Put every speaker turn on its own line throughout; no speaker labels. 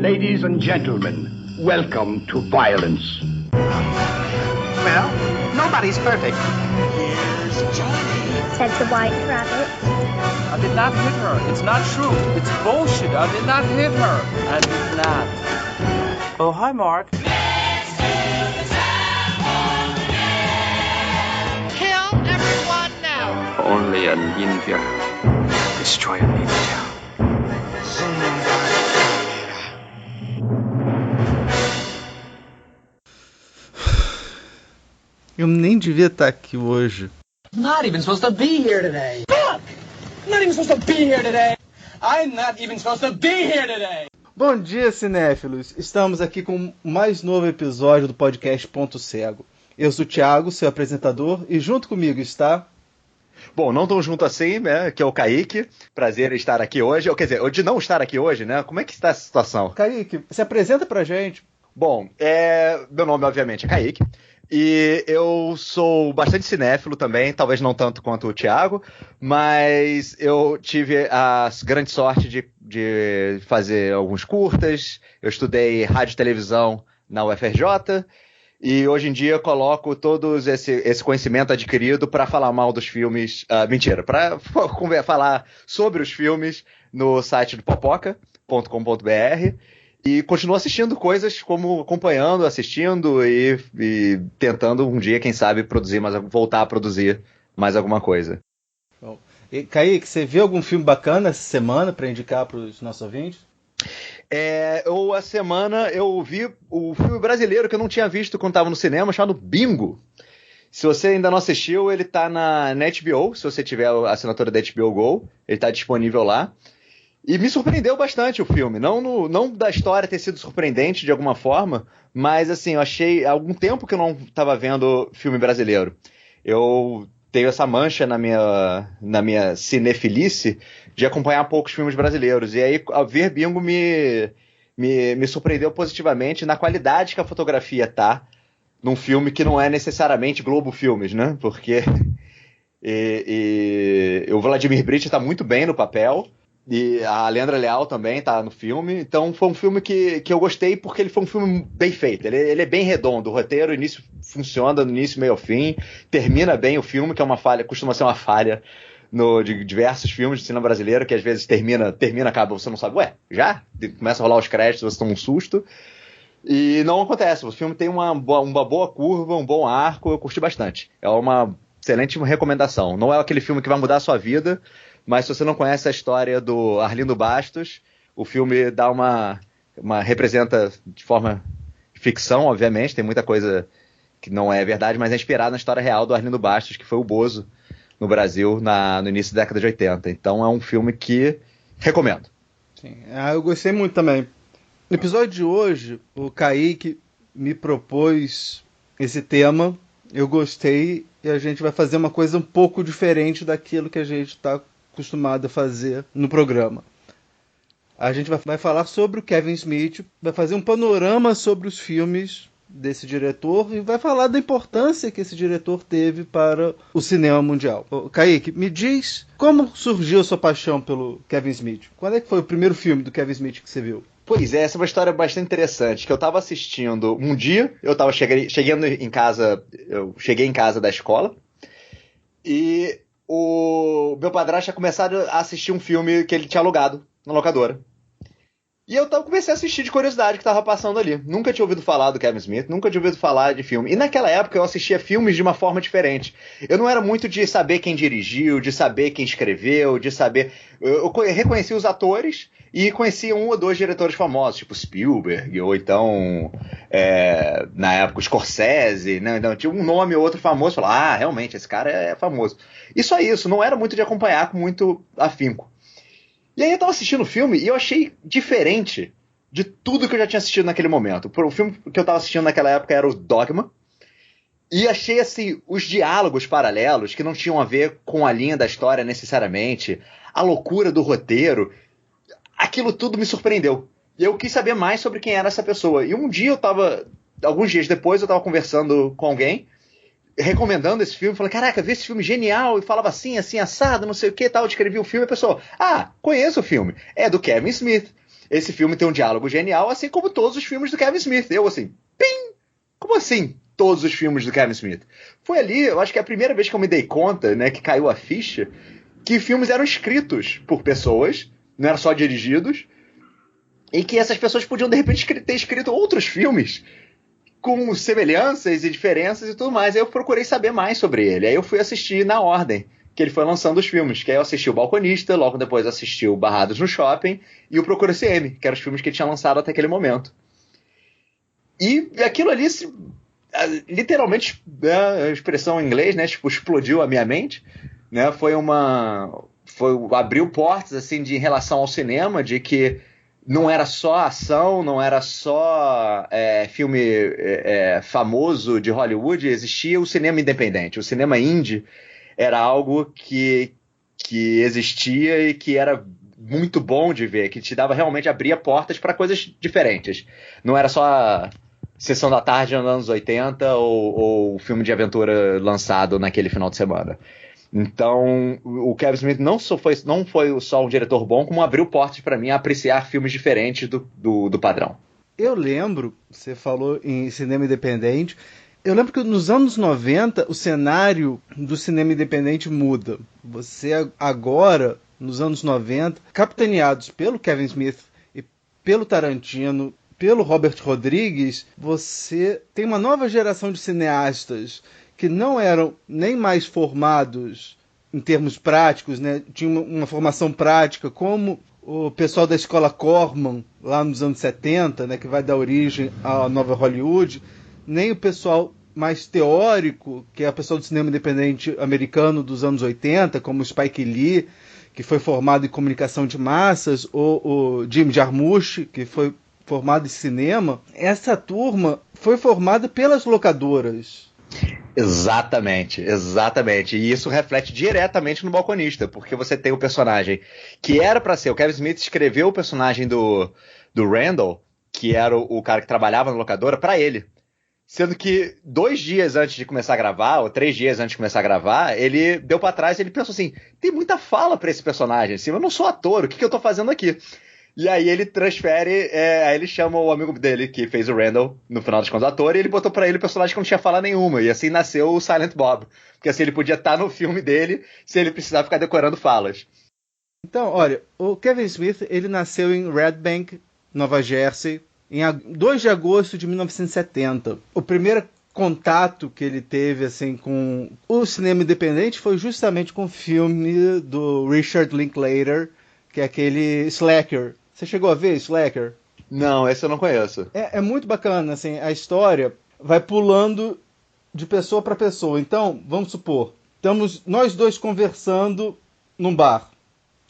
Ladies and gentlemen, welcome to violence.
Well, nobody's perfect.
Here's Johnny,
said the White Rabbit.
I did not hit her. It's not true. It's bullshit. I did not hit her. I did not. Oh, hi, Mark.
kill everyone now.
Only a ninja. Destroy a ninja.
Eu nem devia estar aqui hoje.
I'm not even supposed to be here today. Fuck! I'm not even supposed to be here today. I'm not even supposed to be here today.
Bom dia, cinéfilos! Estamos aqui com mais novo episódio do podcast Ponto Cego. Eu sou o Thiago, seu apresentador, e junto comigo está...
Bom, não tão junto assim, né, que é o Kaique. Prazer em estar aqui hoje, ou quer dizer, ou de não estar aqui hoje, né? Como é que está essa situação?
Kaique, se apresenta pra gente.
Bom, meu nome obviamente é Kaique. E eu sou bastante cinéfilo também, talvez não tanto quanto o Thiago, mas eu tive a grande sorte de fazer alguns curtas, eu estudei rádio e televisão na UFRJ, e hoje em dia coloco todo esse conhecimento adquirido para falar mal dos filmes, para falar sobre os filmes no site do popoca.com.br. E continuo assistindo coisas como acompanhando, assistindo e tentando um dia, quem sabe, voltar a produzir mais alguma coisa.
Bom, e Kaique, você viu algum filme bacana essa semana para indicar para os nossos ouvintes?
A semana eu vi o filme brasileiro que eu não tinha visto quando estava no cinema, chamado Bingo. Se você ainda não assistiu, ele está na HBO, se você tiver a assinatura da HBO Go, ele está disponível lá. E me surpreendeu bastante o filme, não da história ter sido surpreendente de alguma forma, mas assim, eu achei há algum tempo que eu não estava vendo filme brasileiro. Eu tenho essa mancha na minha cinefilice de acompanhar poucos filmes brasileiros, e aí ao ver Bingo me surpreendeu positivamente na qualidade que a fotografia tá num filme que não é necessariamente Globo Filmes, né? Porque o Vladimir Brito está muito bem no papel, e a Leandra Leal também tá no filme. Então foi um filme que eu gostei porque ele foi um filme bem feito. Ele é bem redondo. O roteiro, o início funciona do início, meio ao fim. Termina bem o filme, que é uma falha, costuma ser uma falha de diversos filmes de cinema brasileiro, que às vezes termina, acaba, você não sabe, já? Começa a rolar os créditos, você toma um susto. E não acontece. O filme tem uma boa curva, um bom arco. Eu curti bastante. É uma excelente recomendação. Não é aquele filme que vai mudar a sua vida, mas se você não conhece a história do Arlindo Bastos, o filme dá representa de forma ficção, obviamente, tem muita coisa que não é verdade, mas é inspirado na história real do Arlindo Bastos, que foi o Bozo no Brasil no início da década de 80. Então é um filme que recomendo.
Sim, eu gostei muito também. No episódio de hoje, o Kaique me propôs esse tema, eu gostei, e a gente vai fazer uma coisa um pouco diferente daquilo que a gente está acostumado a fazer no programa. A gente vai falar sobre o Kevin Smith, vai fazer um panorama sobre os filmes desse diretor e vai falar da importância que esse diretor teve para o cinema mundial. Kaique, me diz como surgiu a sua paixão pelo Kevin Smith? Quando é que foi o primeiro filme do Kevin Smith que você viu?
Pois é, essa é uma história bastante interessante, que eu estava assistindo um dia, eu cheguei em casa da escola, e o meu padrasto tinha começado a assistir um filme que ele tinha alugado na locadora. E eu comecei a assistir de curiosidade que estava passando ali. Nunca tinha ouvido falar do Kevin Smith, nunca tinha ouvido falar de filme. E naquela época eu assistia filmes de uma forma diferente. Eu não era muito de saber quem dirigiu, de saber quem escreveu, de saber... Eu reconhecia os atores e conhecia um ou dois diretores famosos, tipo Spielberg, ou então, na época, o Scorsese, né? Então, tinha um nome ou outro famoso, falava, realmente, esse cara é famoso. E só isso, não era muito de acompanhar com muito afinco. E aí eu tava assistindo o filme e eu achei diferente de tudo que eu já tinha assistido naquele momento. O filme que eu tava assistindo naquela época era o Dogma. E achei, assim, os diálogos paralelos, que não tinham a ver com a linha da história necessariamente, a loucura do roteiro, aquilo tudo me surpreendeu. E eu quis saber mais sobre quem era essa pessoa. E alguns dias depois, eu tava conversando com alguém, recomendando esse filme, falando, caraca, vi esse filme genial, e falava assim, assado, não sei o que, tal, descrevi o filme, e a pessoa, conheço o filme, é do Kevin Smith. esse filme tem um diálogo genial, assim como todos os filmes do Kevin Smith. Eu, assim, pim! Como assim todos os filmes do Kevin Smith? Foi ali, eu acho que é a primeira vez que eu me dei conta, né, que caiu a ficha, que filmes eram escritos por pessoas, não eram só dirigidos, e que essas pessoas podiam, de repente, ter escrito outros filmes com semelhanças e diferenças e tudo mais. Aí eu procurei saber mais sobre ele. Aí eu fui assistir na ordem que ele foi lançando os filmes. Que aí eu assisti O Balconista, logo depois assisti o Barrados no Shopping e o Procura-se M, que eram os filmes que ele tinha lançado até aquele momento. E aquilo ali, literalmente, a expressão em inglês, né, tipo, explodiu a minha mente, né, abriu portas, assim, em relação ao cinema, de que não era só ação, não era só filme famoso de Hollywood, existia o cinema independente. O cinema indie era algo que existia e que era muito bom de ver, que te dava realmente, abria portas para coisas diferentes. Não era só Sessão da Tarde nos anos 80 ou filme de aventura lançado naquele final de semana. Então, o Kevin Smith não foi só um diretor bom, como abriu portas para mim a apreciar filmes diferentes do padrão.
Eu lembro, você falou em cinema independente, eu lembro que nos anos 90 o cenário do cinema independente muda. Você agora, nos anos 90, capitaneados pelo Kevin Smith e pelo Tarantino, pelo Robert Rodrigues, você tem uma nova geração de cineastas que não eram nem mais formados em termos práticos, né? Tinham uma formação prática, como o pessoal da escola Corman, lá nos anos 70, né? Que vai dar origem à nova Hollywood, nem o pessoal mais teórico, que é o pessoal do cinema independente americano dos anos 80, como o Spike Lee, que foi formado em comunicação de massas, ou o Jim Jarmusch, que foi formado em cinema. Essa turma foi formada pelas locadoras.
Exatamente. E isso reflete diretamente no Balconista, porque você tem o personagem que era para ser, o Kevin Smith escreveu o personagem do Randall, que era o cara que trabalhava na locadora, para ele. Sendo que 2 dias antes de começar a gravar, ou 3 dias antes de começar a gravar, ele deu pra trás e ele pensou assim, tem muita fala pra esse personagem, assim, eu não sou ator, o que eu tô fazendo aqui? E aí ele transfere, aí ele chama o amigo dele, que fez o Randall, no final das contas, ator, e ele botou pra ele o personagem que não tinha fala nenhuma, e assim nasceu o Silent Bob. Porque assim, ele podia estar no filme dele, sem ele precisar ficar decorando falas.
Então, olha, o Kevin Smith, ele nasceu em Red Bank, Nova Jersey, em 2 de agosto de 1970. O primeiro contato que ele teve assim, com o cinema independente foi justamente com o filme do Richard Linklater, que é aquele Slacker. Você chegou a ver Slacker?
Não, esse eu não conheço.
É muito bacana, assim, a história vai pulando de pessoa para pessoa. Então, vamos supor, estamos nós dois conversando num bar.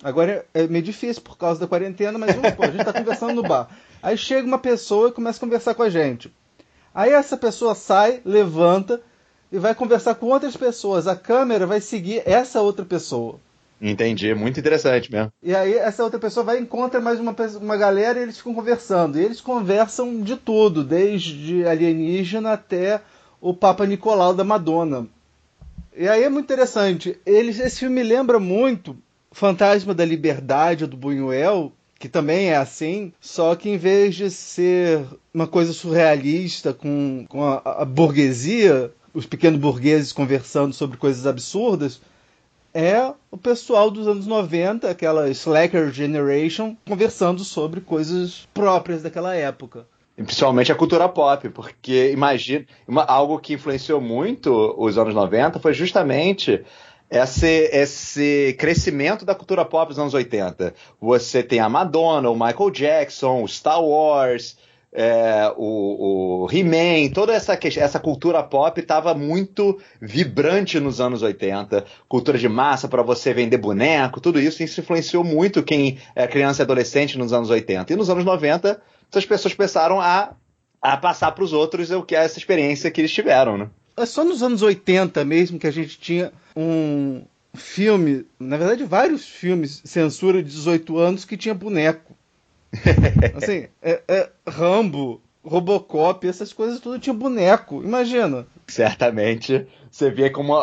Agora é meio difícil por causa da quarentena, mas vamos supor, a gente está conversando no bar. Aí chega uma pessoa e começa a conversar com a gente. Aí essa pessoa sai, levanta e vai conversar com outras pessoas. A câmera vai seguir essa outra pessoa.
Entendi, muito interessante mesmo.
E aí essa outra pessoa vai e encontra mais uma galera e eles ficam conversando. E eles conversam de tudo, desde alienígena até o Papa Nicolau da Madonna. E aí é muito interessante. Esse filme lembra muito Fantasma da Liberdade, do Buñuel, que também é assim, só que em vez de ser uma coisa surrealista com a burguesia, os pequenos burgueses conversando sobre coisas absurdas, é o pessoal dos anos 90, aquela Slacker Generation, conversando sobre coisas próprias daquela época.
E principalmente a cultura pop, porque imagina, algo que influenciou muito os anos 90 foi justamente esse crescimento da cultura pop dos anos 80. Você tem a Madonna, o Michael Jackson, o Star Wars, o He-Man, toda essa cultura pop estava muito vibrante nos anos 80. Cultura de massa para você vender boneco, tudo isso influenciou muito quem é criança e adolescente nos anos 80. E nos anos 90, essas pessoas começaram a passar para os outros essa experiência que eles tiveram, né?
É só nos anos 80 mesmo que a gente tinha um filme, na verdade vários filmes, censura de 18 anos, que tinha boneco. Assim, Rambo, Robocop, essas coisas tudo tinha boneco. Imagina,
Certamente. Você vê como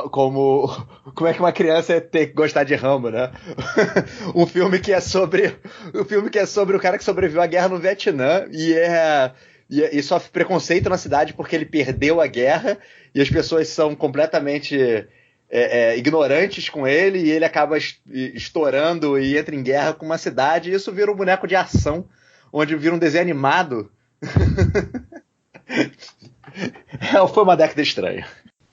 é que uma criança ia ter que gostar de Rambo, né? Um filme que é sobre o cara que sobreviveu à guerra no Vietnã e sofre preconceito na cidade porque ele perdeu a guerra e as pessoas são completamente ignorantes com ele e ele acaba estourando e entra em guerra com uma cidade e isso vira um boneco de ação, onde vira um desenho animado. Foi uma década estranha.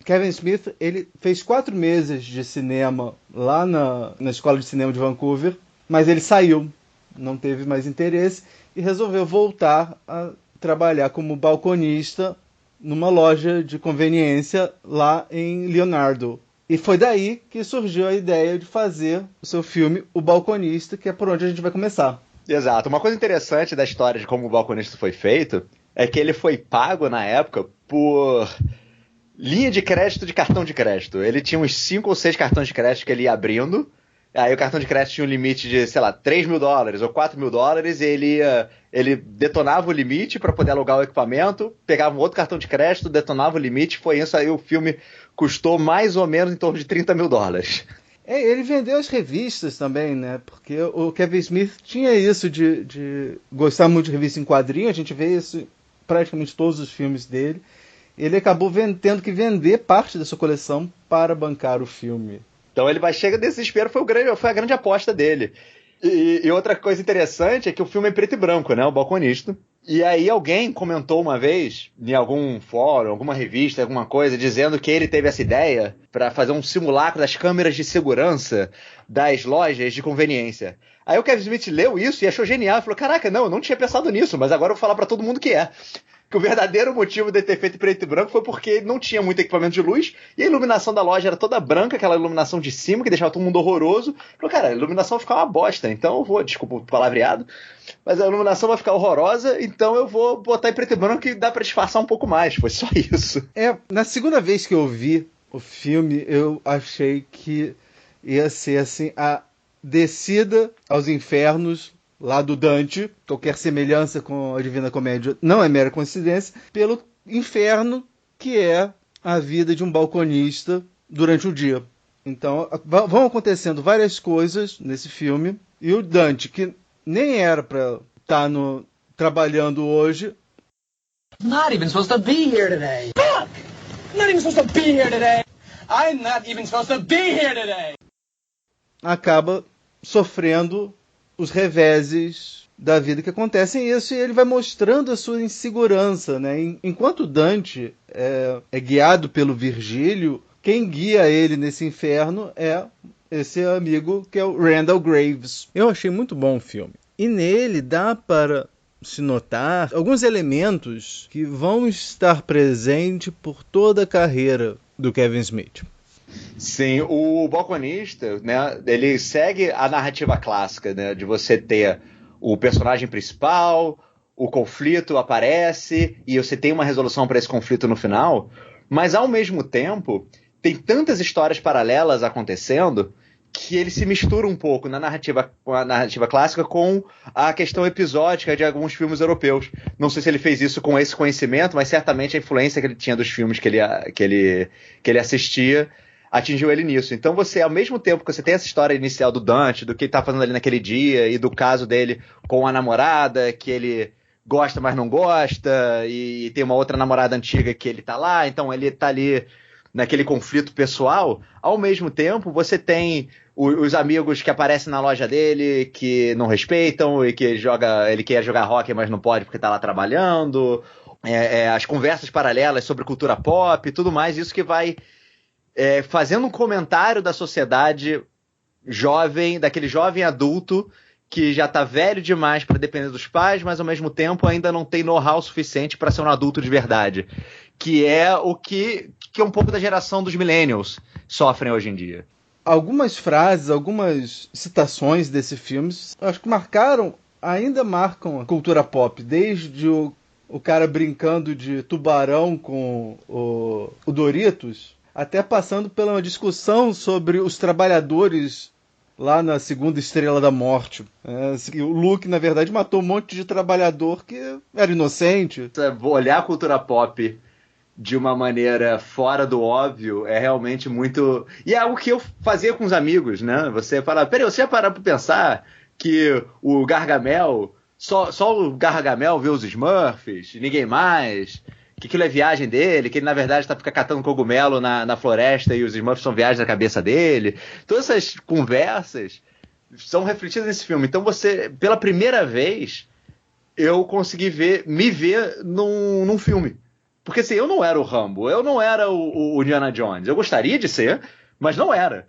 Kevin Smith, ele fez 4 meses de cinema lá na Escola de Cinema de Vancouver, mas ele saiu, não teve mais interesse e resolveu voltar a trabalhar como balconista numa loja de conveniência lá em Leonardo. E foi daí que surgiu a ideia de fazer o seu filme O Balconista, que é por onde a gente vai começar.
Exato. Uma coisa interessante da história de como O Balconista foi feito é que ele foi pago na época por linha de crédito de cartão de crédito. Ele tinha uns 5 ou 6 cartões de crédito que ele ia abrindo. Aí o cartão de crédito tinha um limite de, sei lá, $3.000 ou $4.000 e ele detonava o limite para poder alugar o equipamento, pegava um outro cartão de crédito, detonava o limite, foi isso aí, o filme custou mais ou menos em torno de $30.000.
Ele vendeu as revistas também, né? Porque o Kevin Smith tinha isso de gostar muito de revista em quadrinho, a gente vê isso em praticamente todos os filmes dele. Ele acabou tendo que vender parte da sua coleção para bancar o filme.
Então ele chega desse desespero, foi a grande aposta dele. E outra coisa interessante é que o filme é preto e branco, né? O Balconista. E aí alguém comentou uma vez, em algum fórum, alguma revista, alguma coisa, dizendo que ele teve essa ideia para fazer um simulacro das câmeras de segurança das lojas de conveniência. Aí o Kevin Smith leu isso e achou genial. Falou, caraca, não, eu não tinha pensado nisso, mas agora eu vou falar para todo mundo que é. Que o verdadeiro motivo de ter feito preto e branco foi porque não tinha muito equipamento de luz e a iluminação da loja era toda branca, aquela iluminação de cima que deixava todo mundo horroroso. Falou, cara, a iluminação vai ficar uma bosta, então eu vou, desculpa o palavreado, mas a iluminação vai ficar horrorosa, então eu vou botar em preto e branco e dá pra disfarçar um pouco mais. Foi só isso.
Na segunda vez que eu vi o filme, eu achei que ia ser assim, a descida aos infernos lá do Dante. Qualquer semelhança com a Divina Comédia não é mera coincidência, pelo inferno que é a vida de um balconista durante o dia. Então vão acontecendo várias coisas nesse filme, e o Dante, que nem era para estar trabalhando hoje,
Not even supposed to be here today. Fuck! Not even supposed to be here today. I'm not even supposed to be here today.
acaba sofrendo os reveses da vida que acontecem isso, e ele vai mostrando a sua insegurança, né? Enquanto Dante é guiado pelo Virgílio, quem guia ele nesse inferno é esse amigo que é o Randall Graves. Eu achei muito bom o filme. E nele dá para se notar alguns elementos que vão estar presentes por toda a carreira do Kevin Smith.
Sim, o Balconista, né, ele segue a narrativa clássica, né, de você ter o personagem principal, o conflito aparece e você tem uma resolução para esse conflito no final, mas ao mesmo tempo tem tantas histórias paralelas acontecendo que ele se mistura um pouco na narrativa clássica com a questão episódica de alguns filmes europeus. Não sei se ele fez isso com esse conhecimento, mas certamente a influência que ele tinha dos filmes que ele assistia atingiu ele nisso. Então você, ao mesmo tempo que você tem essa história inicial do Dante, do que ele tá fazendo ali naquele dia, e do caso dele com a namorada, que ele gosta, mas não gosta, e tem uma outra namorada antiga que ele tá lá, então ele tá ali naquele conflito pessoal, ao mesmo tempo você tem os amigos que aparecem na loja dele, que não respeitam, e que ele quer jogar hóquei, mas não pode porque tá lá trabalhando, as conversas paralelas sobre cultura pop e tudo mais, isso que vai fazendo um comentário da sociedade jovem, daquele jovem adulto que já tá velho demais para depender dos pais, mas ao mesmo tempo ainda não tem know-how suficiente para ser um adulto de verdade. Que é o que é um pouco da geração dos millennials sofrem hoje em dia.
Algumas frases, algumas citações desse filme, acho que ainda marcam a cultura pop, desde o cara brincando de tubarão com o Doritos, até passando pela discussão sobre os trabalhadores lá na Segunda Estrela da Morte. O Luke, na verdade, matou um monte de trabalhador que era inocente.
Olhar a cultura pop de uma maneira fora do óbvio é realmente muito... E é algo que eu fazia com os amigos, né? Você fala, peraí, você ia parar pra pensar que o Gargamel, só o Gargamel vê os Smurfs, ninguém mais, que aquilo é viagem dele, que ele na verdade fica catando cogumelo na floresta e os Smurfs são viagens da cabeça dele. Todas essas conversas são refletidas nesse filme. Então você, pela primeira vez, eu consegui me ver num filme. Porque assim, eu não era o Rambo, eu não era o Indiana Jones. Eu gostaria de ser, mas não era.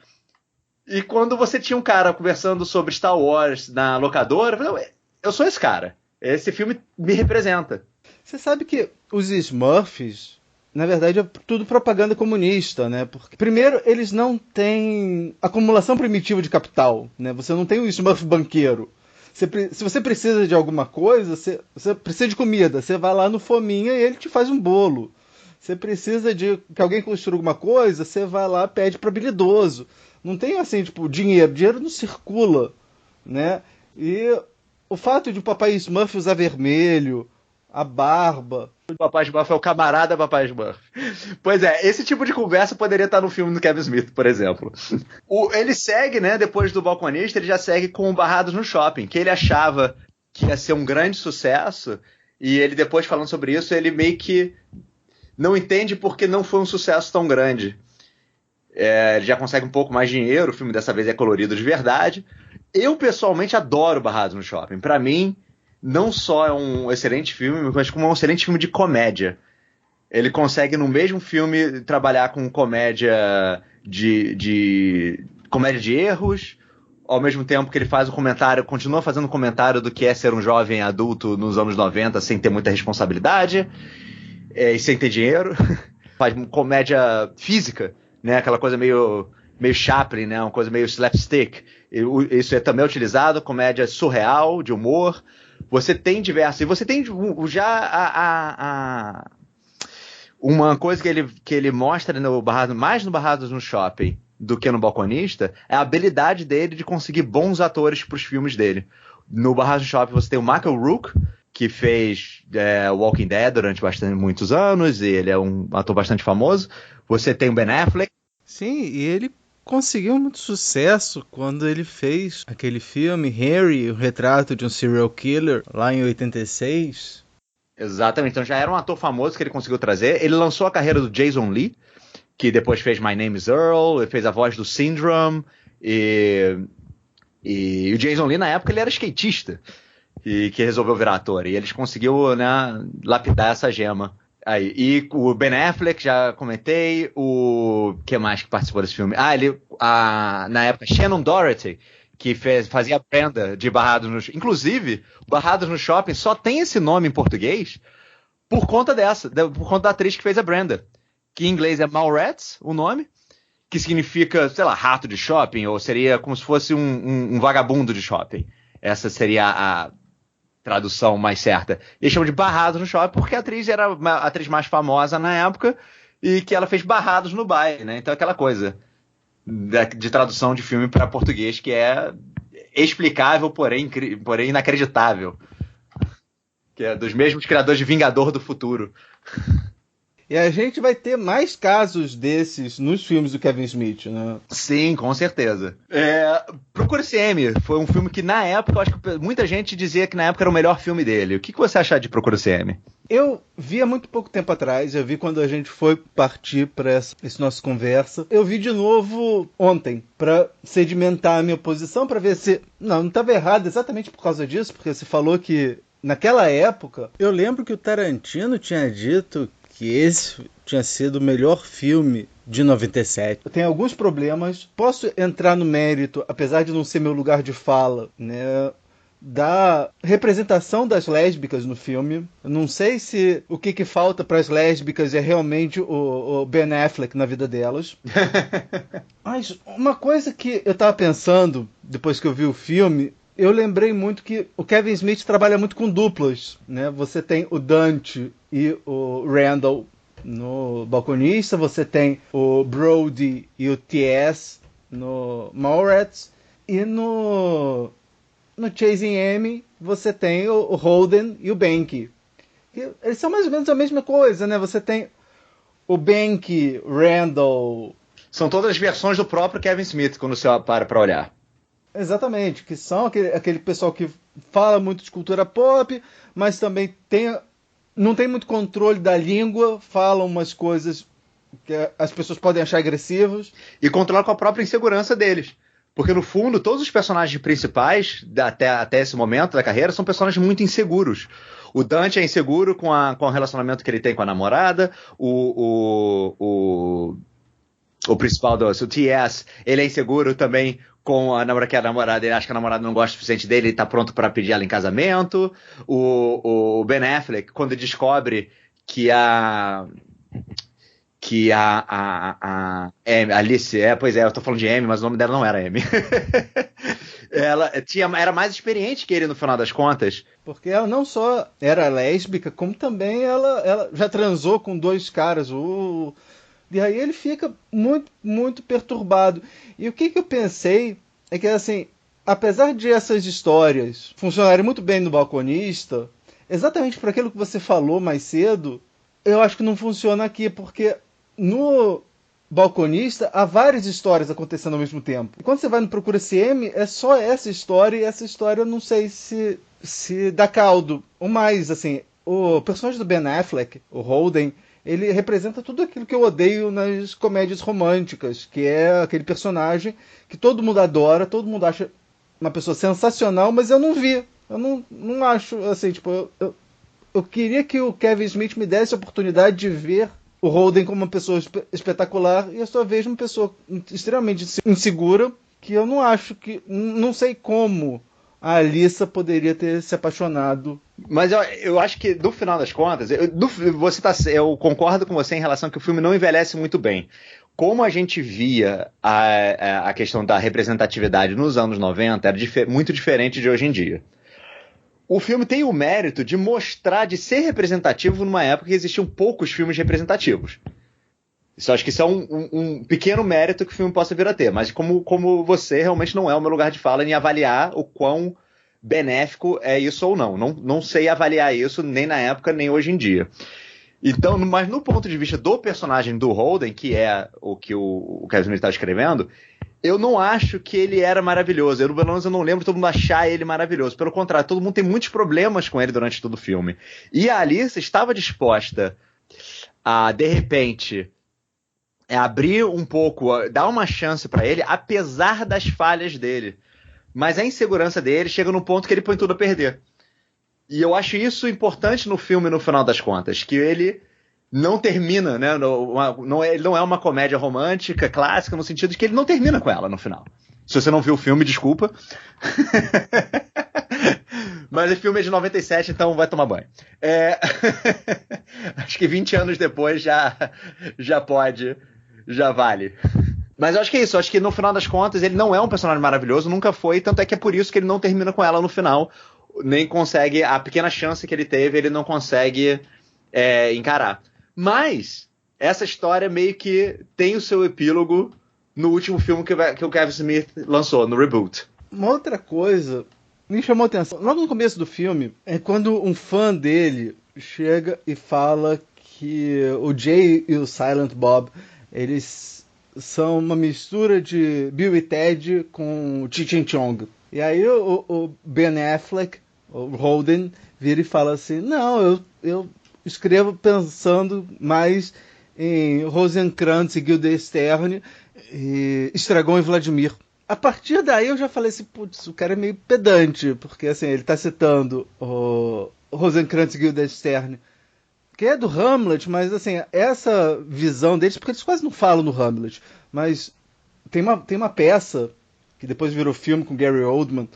E quando você tinha um cara conversando sobre Star Wars na locadora, eu falei, eu sou esse cara. Esse filme me representa.
Você sabe que os Smurfs, na verdade, é tudo propaganda comunista, né? Porque, primeiro, eles não têm acumulação primitiva de capital, né? Você não tem um Smurf banqueiro. Se você precisa de alguma coisa, você precisa de comida, você vai lá no Fominha e ele te faz um bolo. Você precisa de que alguém construa alguma coisa, você vai lá e pede para habilidoso. Não tem assim, tipo, dinheiro não circula, né? E o fato de o Papai Smurf usar vermelho, a barba...
O Papai Smurf é o camarada Papai Smurf. Pois é, esse tipo de conversa poderia estar no filme do Kevin Smith, por exemplo. Ele segue, né, depois do Balconista, ele já segue com o Barrados no Shopping, que ele achava que ia ser um grande sucesso, e ele depois falando sobre isso, ele meio que não entende porque não foi um sucesso tão grande. Ele já consegue um pouco mais de dinheiro, o filme dessa vez é colorido de verdade. Eu, pessoalmente, adoro Barrados no Shopping. Pra mim, não só é um excelente filme, mas como é um excelente filme de comédia. Ele consegue, no mesmo filme, trabalhar com comédia comédia de erros, ao mesmo tempo que ele faz o comentário, continua fazendo comentário do que é ser um jovem adulto nos anos 90 sem ter muita responsabilidade e sem ter dinheiro. Faz comédia física, né? Aquela coisa meio Chaplin, né? Uma coisa meio slapstick. Isso é também utilizado, comédia surreal, de humor. Você tem diversos... E você tem já uma coisa que ele mostra mais no Barrados no Shopping do que no Balconista é a habilidade dele de conseguir bons atores para os filmes dele. No Barrados no Shopping você tem o Michael Rook, que fez Walking Dead durante muitos anos, e ele é um ator bastante famoso. Você tem o Ben Affleck.
Sim, e ele conseguiu muito sucesso quando ele fez aquele filme Harry, o retrato de um serial killer, lá em 86.
Exatamente, então já era um ator famoso que ele conseguiu trazer. Ele lançou a carreira do Jason Lee, que depois fez My Name is Earl, ele fez a voz do Syndrome, e o Jason Lee na época ele era skatista, e que resolveu virar ator, e eles conseguiu, né, lapidar essa gema. Aí, e o Ben Affleck, já comentei, o que mais que participou desse filme? Na época, Shannon Doherty, que fazia a Brenda de Barrados no Shopping. Inclusive, Barrados no Shopping só tem esse nome em português por conta por conta da atriz que fez a Brenda, que em inglês é Mallrats, o nome, que significa, sei lá, rato de shopping, ou seria como se fosse um vagabundo de shopping. Essa seria a tradução mais certa. Eles chamam de Barrados no Shopping porque a atriz era a atriz mais famosa na época e que ela fez Barrados no baile, né? Então aquela coisa de tradução de filme para português que é explicável, porém inacreditável. Que é dos mesmos criadores de Vingador do Futuro.
E a gente vai ter mais casos desses nos filmes do Kevin Smith, né?
Sim, com certeza. Procura-se M foi um filme que na época, eu acho que muita gente dizia que na época era o melhor filme dele. O que você acha de Procura-se M?
Eu vi há muito pouco tempo atrás, eu vi quando a gente foi partir para essa nossa conversa. Eu vi de novo ontem, para sedimentar a minha posição, para ver se... Não estava errado exatamente por causa disso, porque você falou que naquela época... Eu lembro que o Tarantino tinha dito que esse tinha sido o melhor filme de 97. Eu tenho alguns problemas, posso entrar no mérito, apesar de não ser meu lugar de fala, né, da representação das lésbicas no filme. Eu não sei se o que falta para as lésbicas é realmente o Ben Affleck na vida delas. Mas uma coisa que eu estava pensando, depois que eu vi o filme, eu lembrei muito que o Kevin Smith trabalha muito com duplas, né? Você tem o Dante e o Randall no Balconista, você tem o Brody e o T.S. no Mallrats, e no Chasing Amy você tem o Holden e o Banky. Eles são mais ou menos a mesma coisa, né? Você tem o Bank, Randall...
São todas as versões do próprio Kevin Smith, quando você para pra olhar.
Exatamente, que são aquele pessoal que fala muito de cultura pop, mas também não tem muito controle da língua, falam umas coisas que as pessoas podem achar agressivas.
E controla com a própria insegurança deles. Porque, no fundo, todos os personagens principais, até esse momento da carreira, são personagens muito inseguros. O Dante é inseguro com o relacionamento que ele tem com a namorada, o principal o T.S., ele é inseguro também com a namorada, ele acha que a namorada não gosta o suficiente dele, ele tá pronto pra pedir ela em casamento. O Ben Affleck, quando descobre que a Alice, pois é, eu tô falando de Amy, mas o nome dela não era Amy. Ela era mais experiente que ele no final das contas.
Porque ela não só era lésbica, como também ela já transou com 2 caras. E aí ele fica muito, muito perturbado. E o que eu pensei é que, assim, apesar de essas histórias funcionarem muito bem no Balconista, exatamente por aquilo que você falou mais cedo, eu acho que não funciona aqui, porque no Balconista há várias histórias acontecendo ao mesmo tempo. E quando você vai no Procura CM, é só essa história, e essa história eu não sei se dá caldo. Ou mais, assim, o personagem do Ben Affleck, o Holden, ele representa tudo aquilo que eu odeio nas comédias românticas, que é aquele personagem que todo mundo adora, todo mundo acha uma pessoa sensacional, mas eu não vi. Eu não acho, assim, tipo, eu queria que o Kevin Smith me desse a oportunidade de ver o Holden como uma pessoa espetacular, e eu só vejo uma pessoa extremamente insegura, que eu não acho que... Não sei como a Alyssa poderia ter se apaixonado.
Mas eu acho que, no final das contas, eu concordo com você em relação a que o filme não envelhece muito bem. Como a gente via a questão da representatividade nos anos 90, era muito diferente de hoje em dia. O filme tem o mérito de mostrar, de ser representativo numa época que existiam poucos filmes representativos. Isso acho que isso é um pequeno mérito que o filme possa vir a ter, mas como você, realmente não é o meu lugar de fala em avaliar o quão benéfico é isso ou não. Não sei avaliar isso nem na época, nem hoje em dia. Então, mas no ponto de vista do personagem do Holden, que é o que o Kevin Smith está escrevendo, eu não acho que ele era maravilhoso. Pelo menos eu não lembro todo mundo achar ele maravilhoso. Pelo contrário, todo mundo tem muitos problemas com ele durante todo o filme. E a Alice estava disposta a, de repente, abrir um pouco, dar uma chance para ele, apesar das falhas dele. Mas a insegurança dele chega num ponto que ele põe tudo a perder. E eu acho isso importante no filme, no final das contas, que ele não termina, né? Ele não é uma comédia romântica, clássica, no sentido de que ele não termina com ela no final. Se você não viu o filme, desculpa. Mas o filme é de 97, então vai tomar banho. Acho que 20 anos depois já vale. Mas eu acho que é isso, eu acho que no final das contas ele não é um personagem maravilhoso, nunca foi, tanto é que é por isso que ele não termina com ela no final, nem consegue, a pequena chance que ele teve, ele não consegue encarar. Mas essa história meio que tem o seu epílogo no último filme que o Kevin Smith lançou, no Reboot.
Uma outra coisa me chamou a atenção, logo no começo do filme, é quando um fã dele chega e fala que o Jay e o Silent Bob, eles são uma mistura de Bill e Ted com Cheech and Chong. E aí o Ben Affleck, o Holden, vira e fala assim, não, eu escrevo pensando mais em Rosencrantz e Guildenstern e Estragon e Vladimir. A partir daí eu já falei assim, putz, o cara é meio pedante, porque assim, ele tá citando o Rosencrantz e Guildenstern, que é do Hamlet, mas assim, essa visão deles, porque eles quase não falam no Hamlet, mas tem uma peça que depois virou filme com Gary Oldman,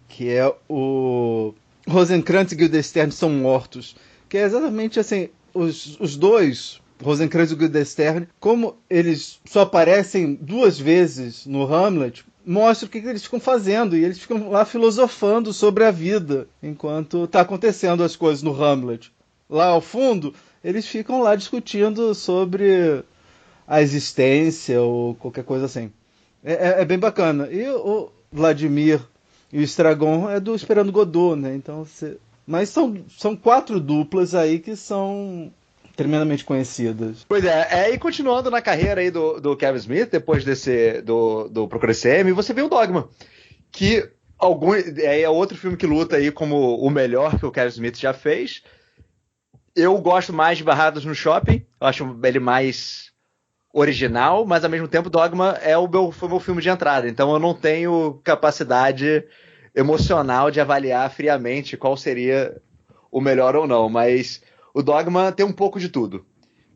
que é o Rosencrantz e Guildenstern são mortos, que é exatamente assim, os dois, Rosencrantz e Guildenstern, como eles só aparecem 2 vezes no Hamlet, mostra o que eles ficam fazendo, e eles ficam lá filosofando sobre a vida, enquanto tá acontecendo as coisas no Hamlet. Lá ao fundo, eles ficam lá discutindo sobre a existência ou qualquer coisa assim. É bem bacana. E o Vladimir e o Estragon é do Esperando Godot, né? Então, mas são 4 duplas aí que são tremendamente conhecidas.
Pois é, e continuando na carreira aí do Kevin Smith, depois do Procura CM, você vê o Dogma, que é outro filme que luta aí como o melhor que o Kevin Smith já fez. Eu gosto mais de Barrados no Shopping, eu acho ele mais original, mas ao mesmo tempo Dogma foi o meu filme de entrada, então eu não tenho capacidade emocional de avaliar friamente qual seria o melhor ou não, mas o Dogma tem um pouco de tudo.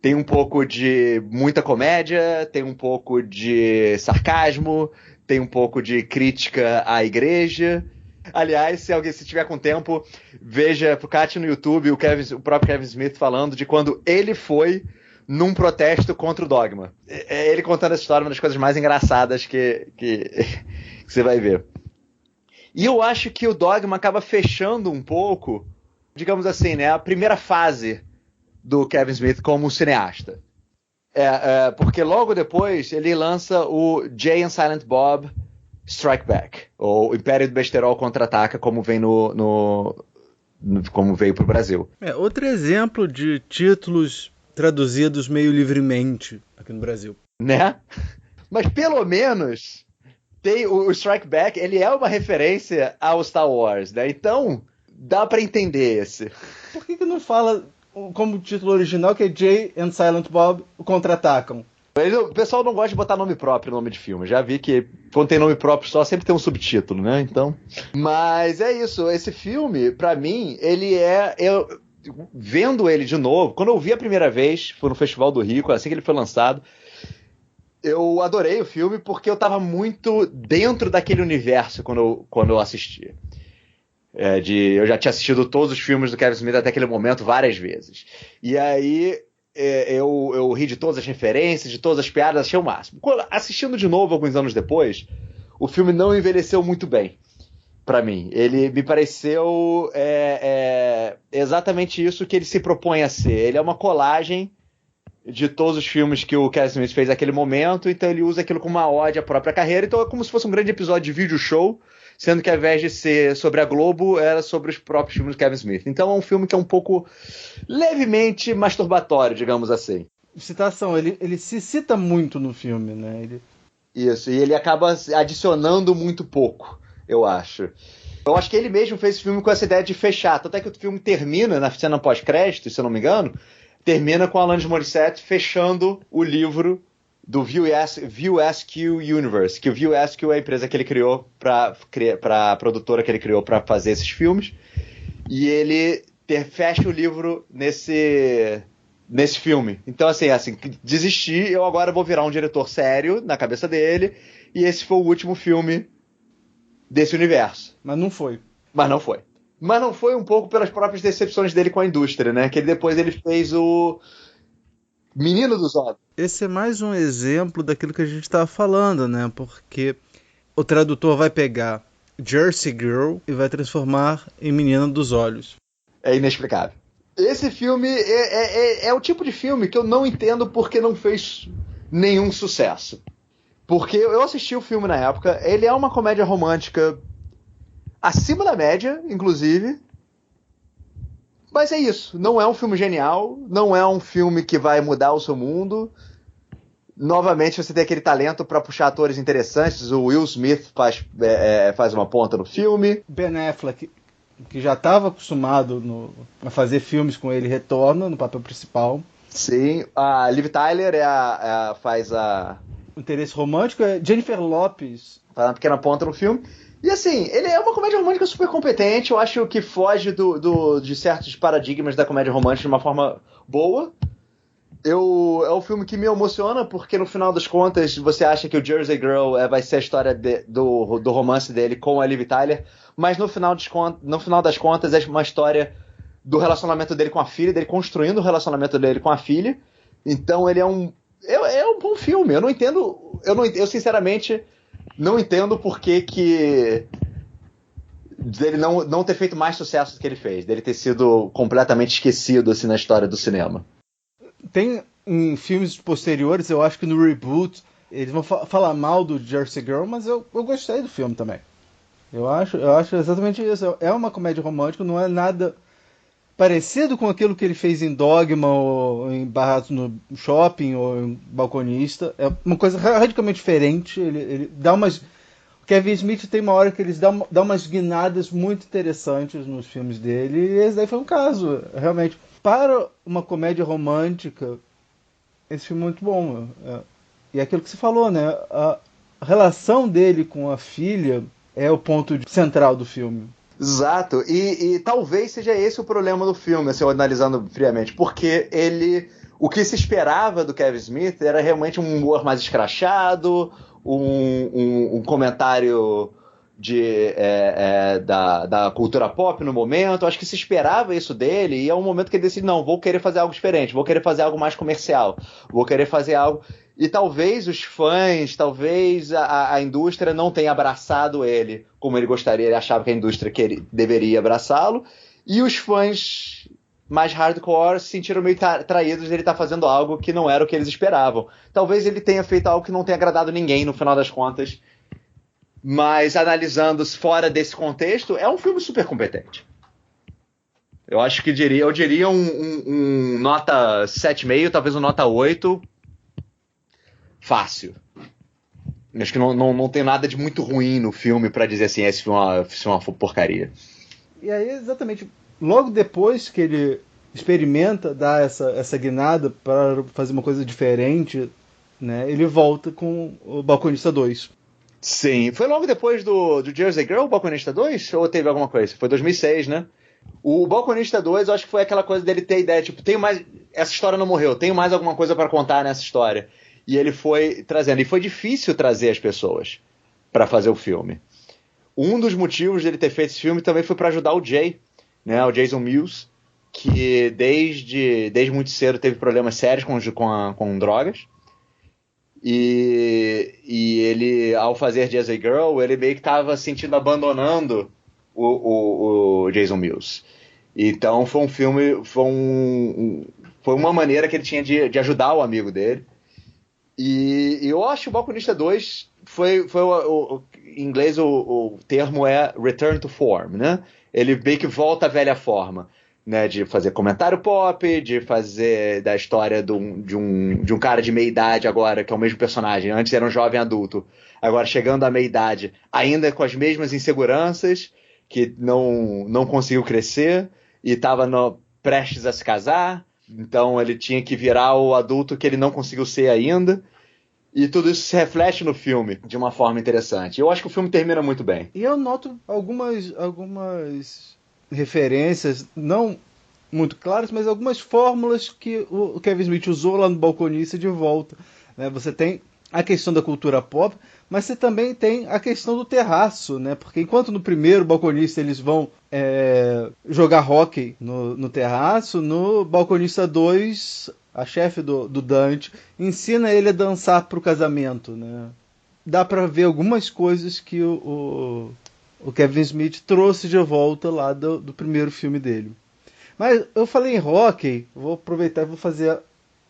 Tem um pouco de muita comédia, tem um pouco de sarcasmo, tem um pouco de crítica à igreja. Aliás, se tiver com tempo, veja, procure no YouTube o próprio Kevin Smith falando de quando ele foi num protesto contra o Dogma. Ele contando essa história é uma das coisas mais engraçadas que você vai ver. E eu acho que o Dogma acaba fechando um pouco, digamos assim, né, a primeira fase do Kevin Smith como cineasta. Porque logo depois ele lança o Jay and Silent Bob Strike Back, ou Império do Besterol Contra-Ataca, como vem como veio pro Brasil.
Outro exemplo de títulos traduzidos meio livremente aqui no Brasil.
Né? Mas pelo menos tem o Strike Back, ele é uma referência ao Star Wars, né? Então dá pra entender esse.
Por que não fala como título original, que é Jay and Silent Bob Contra-Atacam?
O pessoal não gosta de botar nome próprio no nome de filme. Já vi que quando tem nome próprio só, sempre tem um subtítulo, né? Então. Mas é isso. Esse filme, pra mim, ele vendo ele de novo, quando eu vi a primeira vez, foi no Festival do Rio, assim que ele foi lançado, eu adorei o filme porque eu tava muito dentro daquele universo quando eu assisti. Eu já tinha assistido todos os filmes do Kevin Smith até aquele momento várias vezes. E aí eu ri de todas as referências, de todas as piadas, achei o máximo. Assistindo de novo alguns anos depois, o filme não envelheceu muito bem pra mim. Ele me pareceu exatamente isso que ele se propõe a ser. Ele é uma colagem de todos os filmes que o Kevin Smith fez naquele momento, então ele usa aquilo como uma ode à própria carreira. Então é como se fosse um grande episódio de vídeo show, sendo que ao invés de ser sobre a Globo, era sobre os próprios filmes do Kevin Smith. Então é um filme que é um pouco levemente masturbatório, digamos assim.
Citação, ele se cita muito no filme, né?
Isso, e ele acaba adicionando muito pouco, eu acho. Eu acho que ele mesmo fez esse filme com essa ideia de fechar, tanto é que o filme termina, na cena pós-crédito, se eu não me engano, termina com Alanis Morissette fechando o livro do View Askew Universe, que o View Askew é a empresa que ele criou para a produtora que ele criou para fazer esses filmes, e ele fecha o livro nesse filme. Então assim, desisti, eu agora vou virar um diretor sério na cabeça dele, e esse foi o último filme desse universo.
Mas não foi.
Mas não foi um pouco pelas próprias decepções dele com a indústria, né? Que depois ele fez o Menino dos Olhos.
Esse é mais um exemplo daquilo que a gente estava falando, né? Porque o tradutor vai pegar Jersey Girl e vai transformar em Menina dos Olhos.
É inexplicável. Esse filme é o tipo de filme que eu não entendo porque não fez nenhum sucesso. Porque eu assisti o filme na época, ele é uma comédia romântica acima da média, inclusive. Mas é isso, não é um filme genial, não é um filme que vai mudar o seu mundo. Novamente você tem aquele talento para puxar atores interessantes, o Will Smith faz uma ponta no filme. Ben
Affleck, que já estava acostumado a fazer filmes com ele, retorna no papel principal.
Sim, a Liv Tyler faz
o interesse romântico, é Jennifer Lopez.
Faz uma pequena ponta no filme. E assim, ele é uma comédia romântica super competente, eu acho que foge de certos paradigmas da comédia romântica de uma forma boa. É um filme que me emociona, porque no final das contas você acha que o Jersey Girl vai ser a história do romance dele com a Liv Tyler, mas no final das contas é uma história do relacionamento dele com a filha, dele construindo o relacionamento dele com a filha. Então ele é um bom filme. Eu sinceramente não entendo por que dele não ter feito mais sucesso do que ele fez, dele ter sido completamente esquecido assim na história do cinema.
Tem em filmes posteriores, eu acho que no reboot eles vão falar mal do Jersey Girl, mas eu gostei do filme também. Eu acho exatamente isso. É uma comédia romântica, não é nada parecido com aquilo que ele fez em Dogma, ou em Barrados no Shopping, ou em Balconista. É uma coisa radicalmente diferente. Ele dá umas... O Kevin Smith tem uma hora que eles dão umas guinadas muito interessantes nos filmes dele, e esse daí foi um caso, realmente. Para uma comédia romântica, esse filme é muito bom. E é aquilo que você falou, né? A relação dele com a filha é o ponto central do filme.
Exato, e talvez seja esse o problema do filme, assim, analisando friamente, porque o que se esperava do Kevin Smith era realmente um humor mais escrachado, um comentário da cultura pop no momento. Acho que se esperava isso dele, e é um momento que ele decide, não, vou querer fazer algo diferente, vou querer fazer algo mais comercial, vou querer fazer algo... E talvez os fãs, talvez a indústria não tenha abraçado ele como ele gostaria, ele achava que a indústria deveria abraçá-lo, e os fãs mais hardcore se sentiram meio traídos de ele estar fazendo algo que não era o que eles esperavam. Talvez ele tenha feito algo que não tenha agradado ninguém no final das contas, mas analisando fora desse contexto, é um filme super competente. Eu acho que eu diria um nota 7,5, talvez um nota 8, fácil. Acho que não tem nada de muito ruim no filme pra dizer assim, esse filme é uma porcaria.
E aí, exatamente, logo depois que ele experimenta dar essa guinada para fazer uma coisa diferente, né, ele volta com o Balconista 2.
Sim, foi logo depois do Jersey Girl, o Balconista 2? Ou teve alguma coisa? Foi 2006, né? O Balconista 2, eu acho que foi aquela coisa dele ter ideia, tipo, essa história não morreu, tenho mais alguma coisa para contar nessa história. E ele foi trazendo. E foi difícil trazer as pessoas para fazer o filme. Um dos motivos dele ter feito esse filme também foi para ajudar o Jay, né, o Jason Mewes, que desde muito cedo teve problemas sérios com drogas. E ele, ao fazer Jersey Girl, ele meio que estava sentindo abandonando o Jason Mewes. Então foi um filme, foi uma maneira que ele tinha de ajudar o amigo dele. E eu acho que o Balconista 2 em inglês o termo é return to form, né? Ele meio que volta à velha forma, né? De fazer comentário pop, de fazer da história de um cara de meia idade agora, que é o mesmo personagem. Antes era um jovem adulto, agora chegando à meia idade, ainda com as mesmas inseguranças, que não conseguiu crescer e estava prestes a se casar. Então ele tinha que virar o adulto que ele não conseguiu ser ainda. E tudo isso se reflete no filme de uma forma interessante. Eu acho que o filme termina muito bem.
E eu noto algumas referências, não muito claras, mas algumas fórmulas que o Kevin Smith usou lá no Balconista de volta. Né? Você tem a questão da cultura pop, mas você também tem a questão do terraço, né? Porque enquanto no primeiro Balconista eles vão jogar hóquei no terraço, no Balconista 2, a chefe do Dante ensina ele a dançar pro casamento, né? Dá pra ver algumas coisas que o Kevin Smith trouxe de volta lá do primeiro filme dele. Mas eu falei em hóquei, vou aproveitar e vou fazer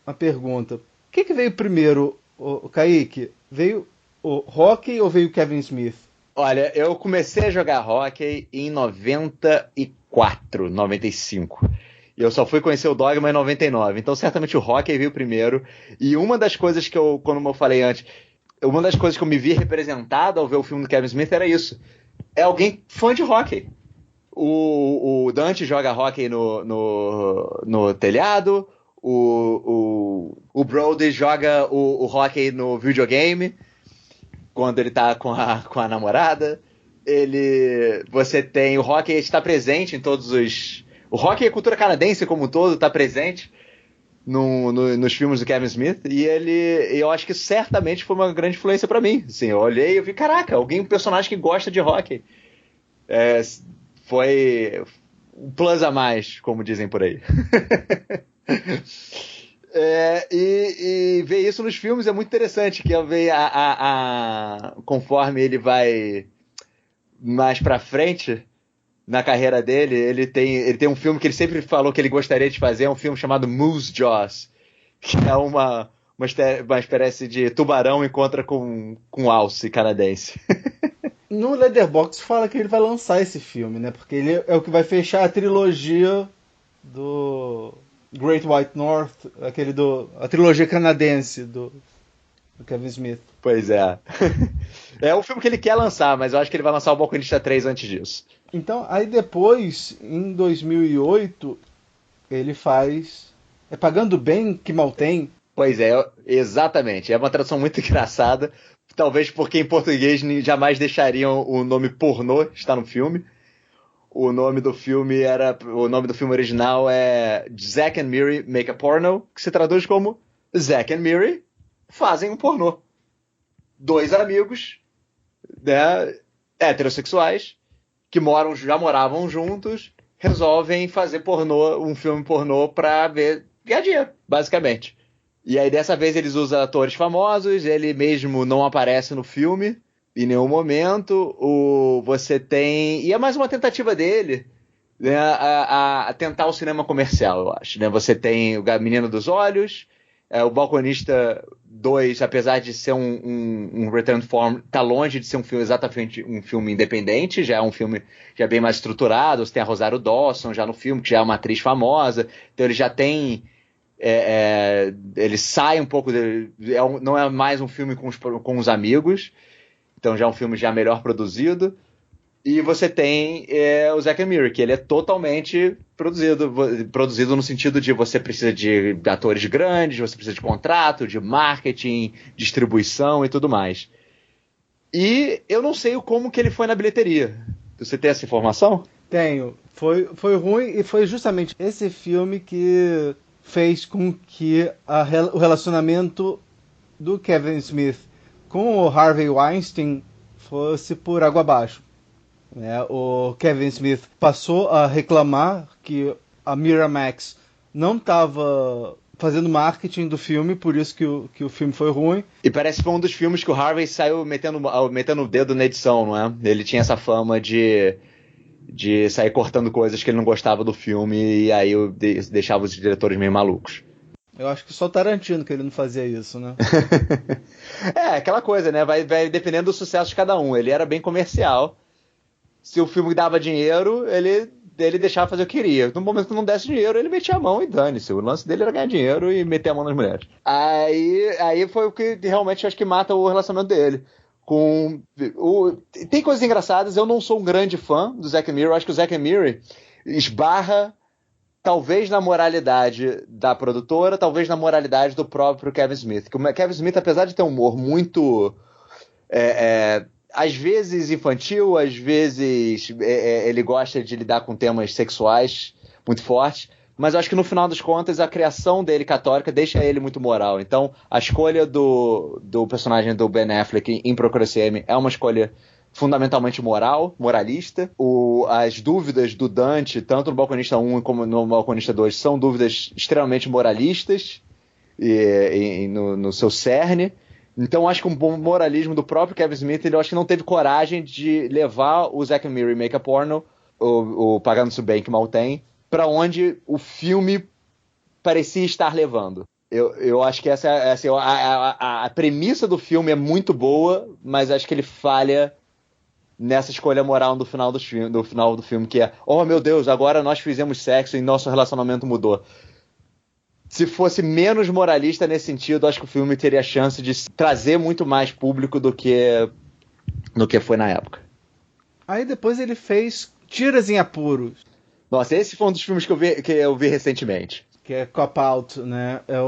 uma pergunta. O que veio primeiro, o Kaique? Veio o hóquei ou veio o Kevin Smith?
Olha, eu comecei a jogar hóquei em 94, 95. E eu só fui conhecer o Dogma em 99. Então, certamente o hóquei veio primeiro. E uma das coisas que como eu falei antes, uma das coisas que eu me vi representado ao ver o filme do Kevin Smith era isso. É alguém fã de hóquei. O Dante joga hóquei no telhado. O Brody joga o hóquei no videogame quando ele tá com a namorada. Você tem o hóquei está presente em todos os... O hóquei e a cultura canadense como um todo está presente nos filmes do Kevin Smith, e eu acho que certamente foi uma grande influência para mim. Assim, eu olhei e vi, caraca, um personagem que gosta de hóquei. Foi um plus a mais, como dizem por aí. E ver isso nos filmes é muito interessante, que eu vejo conforme ele vai mais pra frente na carreira dele, ele tem um filme que ele sempre falou que ele gostaria de fazer, é um filme chamado Moose Jaws, que é uma espécie de tubarão encontra com alce canadense.
No Letterboxd fala que ele vai lançar esse filme, né? Porque ele é o que vai fechar a trilogia do Great White North, a trilogia canadense do Kevin Smith.
Pois é. É o filme que ele quer lançar, mas eu acho que ele vai lançar o Balconista 3 antes disso.
Então, aí depois, em 2008, ele faz Pagando Bem que Mal Tem.
Pois é, exatamente. É uma tradução muito engraçada. Talvez porque em português jamais deixariam o nome pornô estar no filme. O nome do filme original é Zack and Miri Make a Porno, que se traduz como Zack and Miri fazem um pornô. 2 amigos, né, heterossexuais que já moravam juntos, resolvem fazer um filme pornô pra ganhar dinheiro, basicamente. E aí dessa vez eles usam atores famosos, ele mesmo não aparece no filme em nenhum momento. Você tem... E é mais uma tentativa dele, né, a tentar o cinema comercial, eu acho. Né? Você tem o Menino dos Olhos, o Balconista 2, apesar de ser um return to form, tá longe de ser um filme exatamente um filme independente, já é um filme já bem mais estruturado. Você tem a Rosário Dawson já no filme, que já é uma atriz famosa, então ele já tem... ele sai um pouco... não é mais um filme com os amigos, então já é um filme já melhor produzido. E você tem o Zack and Miri, que ele é totalmente produzido no sentido de você precisa de atores grandes, você precisa de contrato, de marketing, distribuição e tudo mais. E eu não sei como que ele foi na bilheteria. Você tem essa informação?
Tenho. Foi ruim, e foi justamente esse filme que fez com que o relacionamento do Kevin Smith com o Harvey Weinstein fosse por água abaixo. O Kevin Smith passou a reclamar que a Miramax não estava fazendo marketing do filme, por isso que o filme foi ruim. E
parece que foi um dos filmes que o Harvey saiu metendo o dedo na edição, não é? Ele tinha essa fama de sair cortando coisas que ele não gostava do filme, e aí deixava os diretores meio malucos.
Eu acho que só Tarantino que ele não fazia isso, né?
Aquela coisa, né? Vai dependendo do sucesso de cada um. Ele era bem comercial. Se o filme dava dinheiro, ele deixava fazer o que queria. No momento que não desse dinheiro, ele metia a mão e dane-se. O lance dele era ganhar dinheiro e meter a mão nas mulheres. Aí foi o que realmente acho que mata o relacionamento dele. Tem coisas engraçadas. Eu não sou um grande fã do Zack and Miri. Eu acho que o Zack and Miri esbarra talvez na moralidade da produtora, talvez na moralidade do próprio Kevin Smith. Que o Kevin Smith, apesar de ter um humor muito... às vezes infantil, às vezes ele gosta de lidar com temas sexuais muito fortes, mas eu acho que no final das contas a criação dele católica deixa ele muito moral. Então a escolha do personagem do Ben Affleck em Procura-se Amy é uma escolha fundamentalmente moralista. As dúvidas do Dante, tanto no Balconista 1 como no Balconista 2, são dúvidas extremamente moralistas no seu cerne. Então acho que um bom moralismo do próprio Kevin Smith, eu acho que não teve coragem de levar o Zack and Miri Make a Porno, o Pagando-se Bem que Mal Tem, para onde o filme parecia estar levando. Eu acho que essa a premissa do filme é muito boa, mas acho que ele falha nessa escolha moral do final do filme, que é: oh meu Deus, agora nós fizemos sexo e nosso relacionamento mudou. Se fosse menos moralista nesse sentido, acho que o filme teria a chance de trazer muito mais público do que foi na época.
Aí depois ele fez Tiras em Apuros.
Nossa, esse foi um dos filmes que eu vi recentemente.
Que é Cop Out, né? É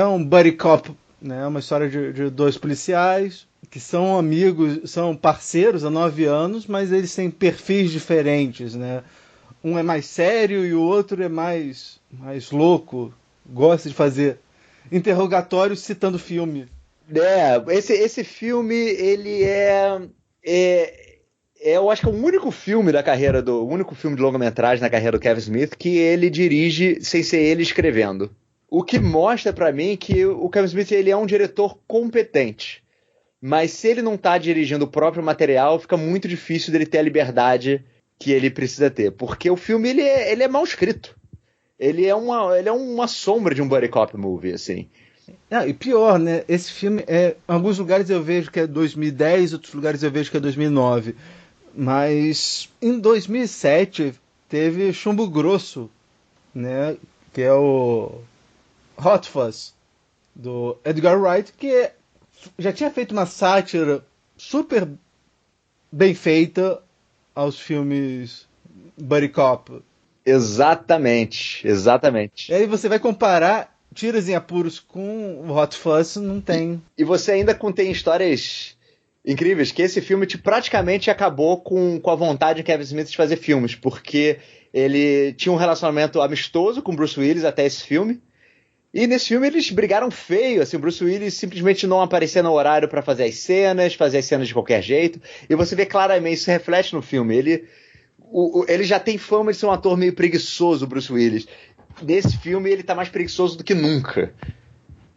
um buddy cop, né? Uma história de 2 policiais que são amigos, são parceiros há 9 anos, mas eles têm perfis diferentes, né? Um é mais sério e o outro é mais louco. Gosta de fazer interrogatórios citando filme.
Esse filme, ele eu acho que é o único filme de longa-metragem na carreira do Kevin Smith que ele dirige sem ser ele escrevendo. O que mostra pra mim que o Kevin Smith, ele é um diretor competente. Mas se ele não tá dirigindo o próprio material, fica muito difícil dele ter a liberdade que ele precisa ter. Porque o filme, ele é mal escrito. Ele é uma sombra de um buddy cop movie, assim.
E pior, né? Esse filme, em alguns lugares eu vejo que é 2010, outros lugares eu vejo que é 2009. Mas em 2007 teve Chumbo Grosso, né? Que é o Hot Fuzz, do Edgar Wright, que já tinha feito uma sátira super bem feita aos filmes Buddy Cop.
Exatamente.
E aí você vai comparar Tiras em Apuros com o Hot Fuzz, não tem.
E você ainda contém histórias incríveis, que esse filme praticamente acabou com a vontade de Kevin Smith de fazer filmes, porque ele tinha um relacionamento amistoso com Bruce Willis até esse filme, e nesse filme eles brigaram feio, assim, o Bruce Willis simplesmente não aparecia no horário para fazer as cenas de qualquer jeito, e você vê claramente, isso reflete no filme, ele já tem fama de ser um ator meio preguiçoso, o Bruce Willis. Nesse filme ele tá mais preguiçoso do que nunca.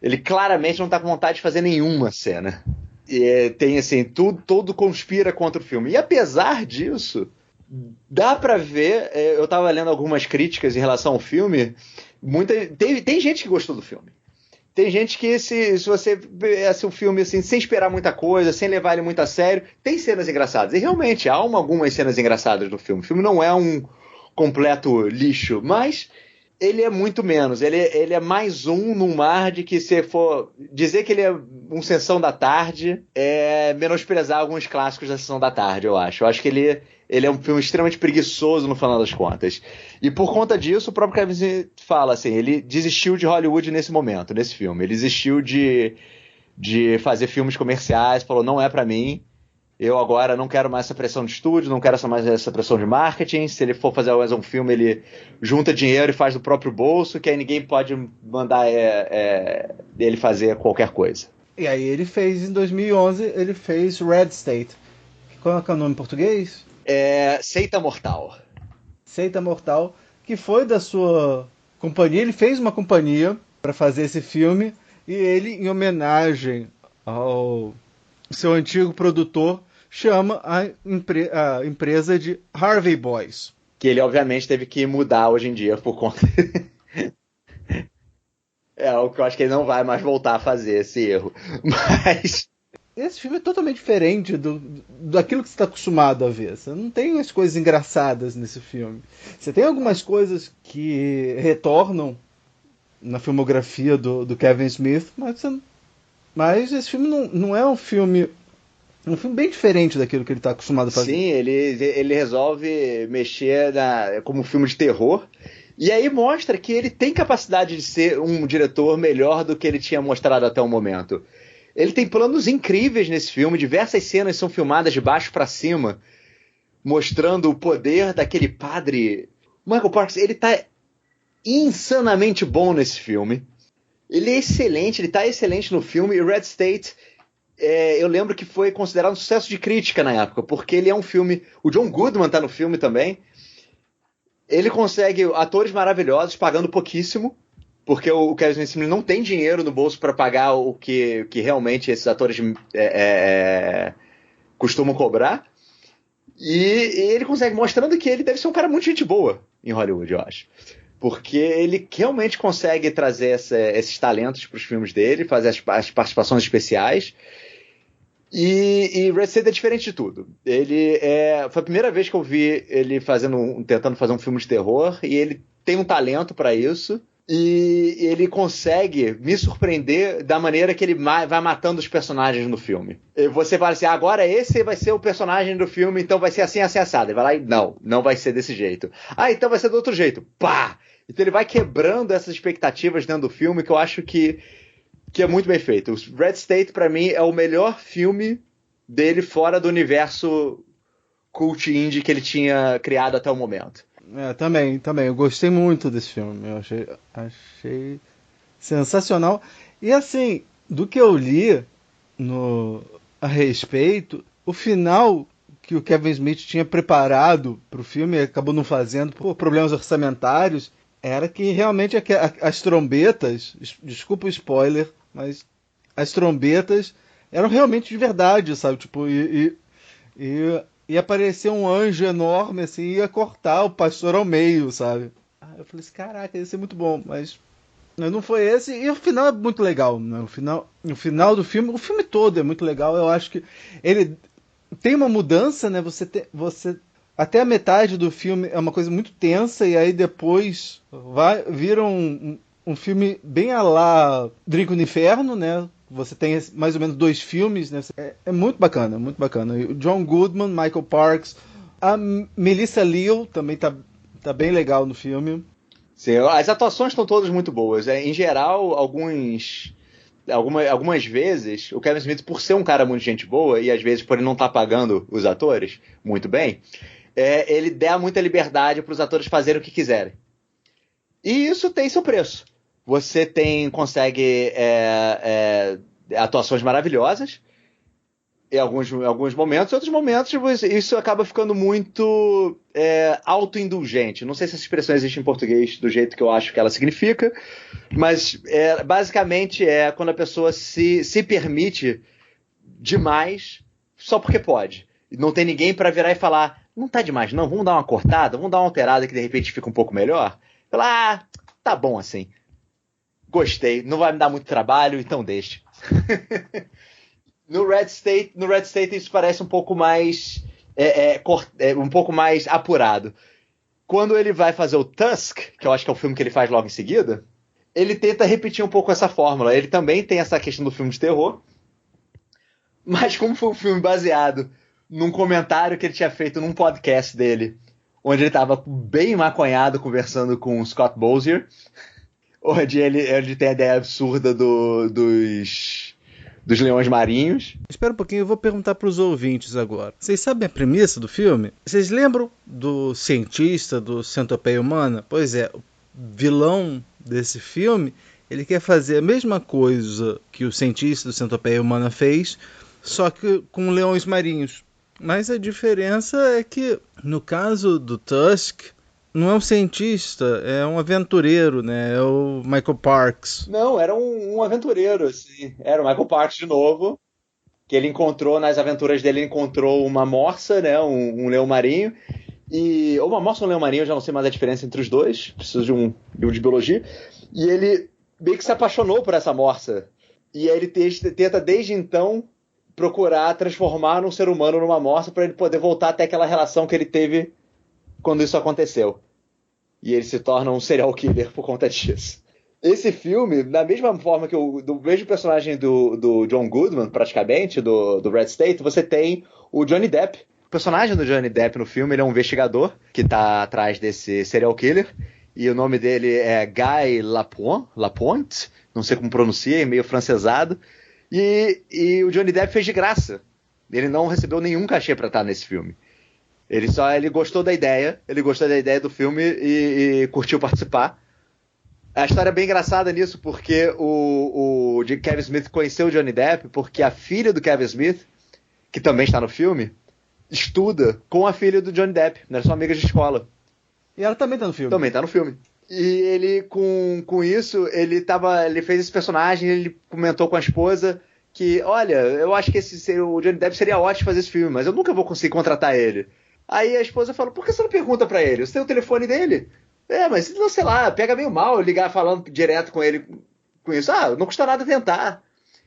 Ele claramente não tá com vontade de fazer nenhuma cena. E tem assim, tudo conspira contra o filme. E apesar disso, dá pra ver, eu tava lendo algumas críticas em relação ao filme, tem gente que gostou do filme. Tem gente que se você vê um filme assim, sem esperar muita coisa, sem levar ele muito a sério, tem cenas engraçadas. E realmente, há algumas cenas engraçadas no filme. O filme não é um completo lixo, mas ele é muito menos. Ele é mais um num mar de que, se for dizer que ele é um Sessão da Tarde, é menosprezar alguns clássicos da Sessão da Tarde, eu acho. Eu acho que ele é um filme extremamente preguiçoso no final das contas. E por conta disso, o próprio Kevin Smith fala assim, ele desistiu de Hollywood nesse momento, nesse filme. Ele desistiu de fazer filmes comerciais, falou, não é pra mim. Eu agora não quero mais essa pressão de estúdio, não quero mais essa pressão de marketing. Se ele for fazer mais um filme, ele junta dinheiro e faz do próprio bolso, que aí ninguém pode mandar ele fazer qualquer coisa.
E aí ele fez, em 2011, ele fez Red State. Qual é o nome em português?
Seita Mortal.
Seita Mortal, que foi da sua companhia. Ele fez uma companhia para fazer esse filme, e ele, em homenagem ao seu antigo produtor, chama a empresa de Harvey Boys.
Que ele, obviamente, teve que mudar hoje em dia por conta... o que eu acho que ele não vai mais voltar a fazer, esse erro. Mas...
esse filme é totalmente diferente daquilo que você está acostumado a ver. Você não tem as coisas engraçadas nesse filme. Você tem algumas coisas que retornam na filmografia do Kevin Smith, mas esse filme não é um filme bem diferente daquilo que ele está acostumado a fazer.
Sim, ele resolve mexer como um filme de terror. E aí mostra que ele tem capacidade de ser um diretor melhor do que ele tinha mostrado até o momento. Ele tem planos incríveis nesse filme, diversas cenas são filmadas de baixo para cima, mostrando o poder daquele padre. Michael Parks, ele tá insanamente bom nesse filme. Ele é excelente, ele tá excelente no filme. E Red State, eu lembro que foi considerado um sucesso de crítica na época, porque ele é um filme... O John Goodman tá no filme também. Ele consegue atores maravilhosos, pagando pouquíssimo, porque o Kevin Smith não tem dinheiro no bolso para pagar o que realmente esses atores costumam cobrar. E ele consegue, mostrando que ele deve ser um cara muito gente boa em Hollywood, eu acho. Porque ele realmente consegue trazer esses talentos para os filmes dele, fazer as participações especiais. E Red State é diferente de tudo. Foi a primeira vez que eu vi ele tentando fazer um filme de terror, e ele tem um talento para isso. E ele consegue me surpreender da maneira que ele vai matando os personagens no filme. E você fala assim, agora esse vai ser o personagem do filme, então vai ser assim, assim, assado. Ele vai lá e não vai ser desse jeito. Então vai ser do outro jeito. Pá! Então ele vai quebrando essas expectativas dentro do filme, que eu acho que é muito bem feito. O Red State, pra mim, é o melhor filme dele fora do universo cult indie que ele tinha criado até o momento.
Também. Eu gostei muito desse filme. Eu achei sensacional. E assim, do que eu li a respeito, o final que o Kevin Smith tinha preparado para o filme, acabou não fazendo por problemas orçamentários, era que realmente as trombetas, desculpa o spoiler, mas as trombetas eram realmente de verdade, sabe? Tipo, ia aparecer um anjo enorme, assim, e ia cortar o pastor ao meio, sabe? Eu falei assim, caraca, ia ser muito bom, mas não foi esse. E o final é muito legal, né? O final do filme, o filme todo é muito legal. Eu acho que ele tem uma mudança, né? Você Até a metade do filme é uma coisa muito tensa, e aí depois vira um filme bem a lá Drink no Inferno, né? Você tem mais ou menos 2 filmes, né? É muito bacana, muito bacana. E o John Goodman, Michael Parks, a Melissa Leo também tá bem legal no filme.
Sim, as atuações estão todas muito boas. Em geral, algumas vezes, o Kevin Smith, por ser um cara muito gente boa, e às vezes por ele não estar pagando os atores muito bem, ele dá muita liberdade para os atores fazerem o que quiserem. E isso tem seu preço. Você consegue atuações maravilhosas em alguns momentos, em outros momentos isso acaba ficando muito autoindulgente. Não sei se essa expressão existe em português do jeito que eu acho que ela significa, mas basicamente é quando a pessoa se permite demais só porque pode. Não tem ninguém para virar e falar, não tá demais não, vamos dar uma cortada, vamos dar uma alterada que de repente fica um pouco melhor. Falar, tá bom assim. Gostei, não vai me dar muito trabalho, então deixe. No Red State isso parece um pouco mais um pouco mais apurado. Quando ele vai fazer o Tusk, que eu acho que é o filme que ele faz logo em seguida, ele tenta repetir um pouco essa fórmula. Ele também tem essa questão do filme de terror, mas como foi um filme baseado num comentário que ele tinha feito num podcast dele, onde ele estava bem maconhado conversando com o Scott Bozier, onde ele tem a ideia absurda dos leões marinhos.
Espera um pouquinho, eu vou perguntar para os ouvintes agora. Vocês sabem a premissa do filme? Vocês lembram do cientista do Centopeia Humana? Pois é, o vilão desse filme, ele quer fazer a mesma coisa que o cientista do Centopeia Humana fez, só que com leões marinhos. Mas a diferença é que, no caso do Tusk, não é um cientista, é um aventureiro, né? É o Michael Parks.
Não, era um aventureiro, assim. Era o Michael Parks de novo, que ele encontrou, nas aventuras dele, ele encontrou uma morsa, né? Um leão marinho. Ou uma morsa ou um leão marinho, eu já não sei mais a diferença entre os dois. Preciso de um livro de biologia. E ele meio que se apaixonou por essa morsa. E aí ele tenta, desde então, procurar transformar um ser humano numa morsa para ele poder voltar até aquela relação que ele teve quando isso aconteceu. E ele se torna um serial killer por conta disso. Esse filme, da mesma forma que do mesmo personagem do John Goodman, praticamente, do Red State, você tem o Johnny Depp. O personagem do Johnny Depp no filme, ele é um investigador que está atrás desse serial killer. E o nome dele é Guy Lapointe, não sei como pronuncia, é meio francesado. E o Johnny Depp fez de graça. Ele não recebeu nenhum cachê para estar nesse filme. Ele gostou da ideia, do filme e curtiu participar. A história é bem engraçada nisso, porque o Kevin Smith conheceu o Johnny Depp porque a filha do Kevin Smith, que também está no filme, estuda com a filha do Johnny Depp, né? São amigas de escola.
E ela também está no filme.
Também está no filme. E ele, com isso, ele fez esse personagem, ele comentou com a esposa que, olha, eu acho que o Johnny Depp seria ótimo fazer esse filme, mas eu nunca vou conseguir contratar ele. Aí a esposa falou, por que você não pergunta pra ele? Você tem o telefone dele? Mas não, sei lá, pega meio mal ligar falando direto com ele com isso. Não custa nada tentar.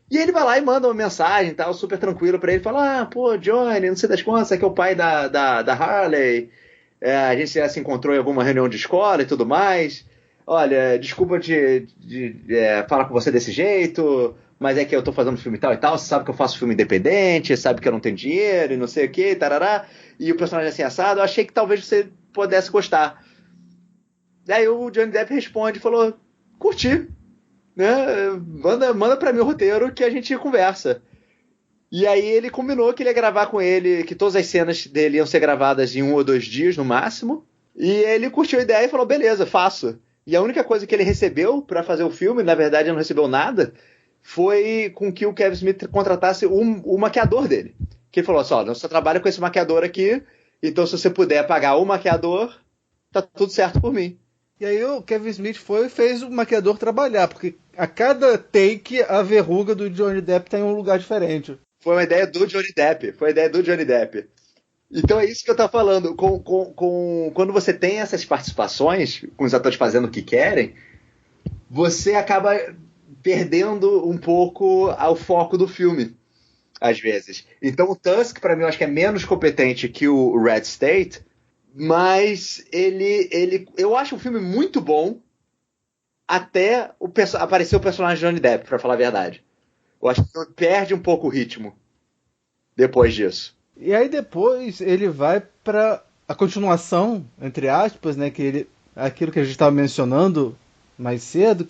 E ele vai lá e manda uma mensagem, tal, super tranquilo pra ele. Fala, pô, Johnny, não sei das quantas, aqui é o pai da Harley. A gente já se encontrou em alguma reunião de escola e tudo mais. Olha, desculpa de falar com você desse jeito, mas é que eu tô fazendo filme tal e tal. Você sabe que eu faço filme independente, sabe que eu não tenho dinheiro e não sei o que, tarará. E o personagem assim assado, eu achei que talvez você pudesse gostar. Aí o Johnny Depp responde e falou, curti, né? Manda pra mim o roteiro que a gente conversa. E aí ele combinou que ele ia gravar com ele, que todas as cenas dele iam ser gravadas em 1 ou 2 dias no máximo. E ele curtiu a ideia e falou, beleza, faço. E a única coisa que ele recebeu pra fazer o filme, na verdade ele não recebeu nada, foi com que o Kevin Smith contratasse o maquiador dele. Que ele falou assim, olha, você trabalha com esse maquiador aqui, então se você puder pagar o maquiador, tá tudo certo por mim.
E aí o Kevin Smith foi e fez o maquiador trabalhar, porque a cada take a verruga do Johnny Depp tá em um lugar diferente.
Foi uma ideia do Johnny Depp. Então é isso que eu tava falando. Quando você tem essas participações, com os atores fazendo o que querem, você acaba perdendo um pouco o foco do filme, às vezes. Então o Tusk, pra mim, eu acho que é menos competente que o Red State, Mas eu acho um filme muito bom até aparecer o personagem de Johnny Depp, pra falar a verdade. Eu acho que ele perde um pouco o ritmo depois disso.
E aí depois ele vai pra a continuação, entre aspas, né? Aquilo que a gente estava mencionando mais cedo,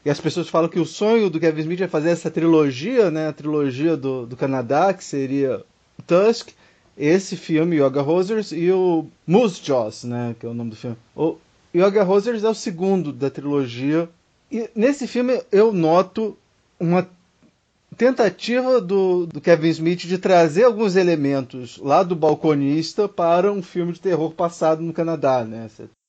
e as pessoas falam que o sonho do Kevin Smith é fazer essa trilogia, né? A trilogia do Canadá, que seria Tusk, esse filme, Yoga Hosers, e o Moose Jaws, né? Que é o nome do filme. O Yoga Hosers é o segundo da trilogia. E nesse filme eu noto uma tentativa do Kevin Smith de trazer alguns elementos lá do Balconista para um filme de terror passado no Canadá, né?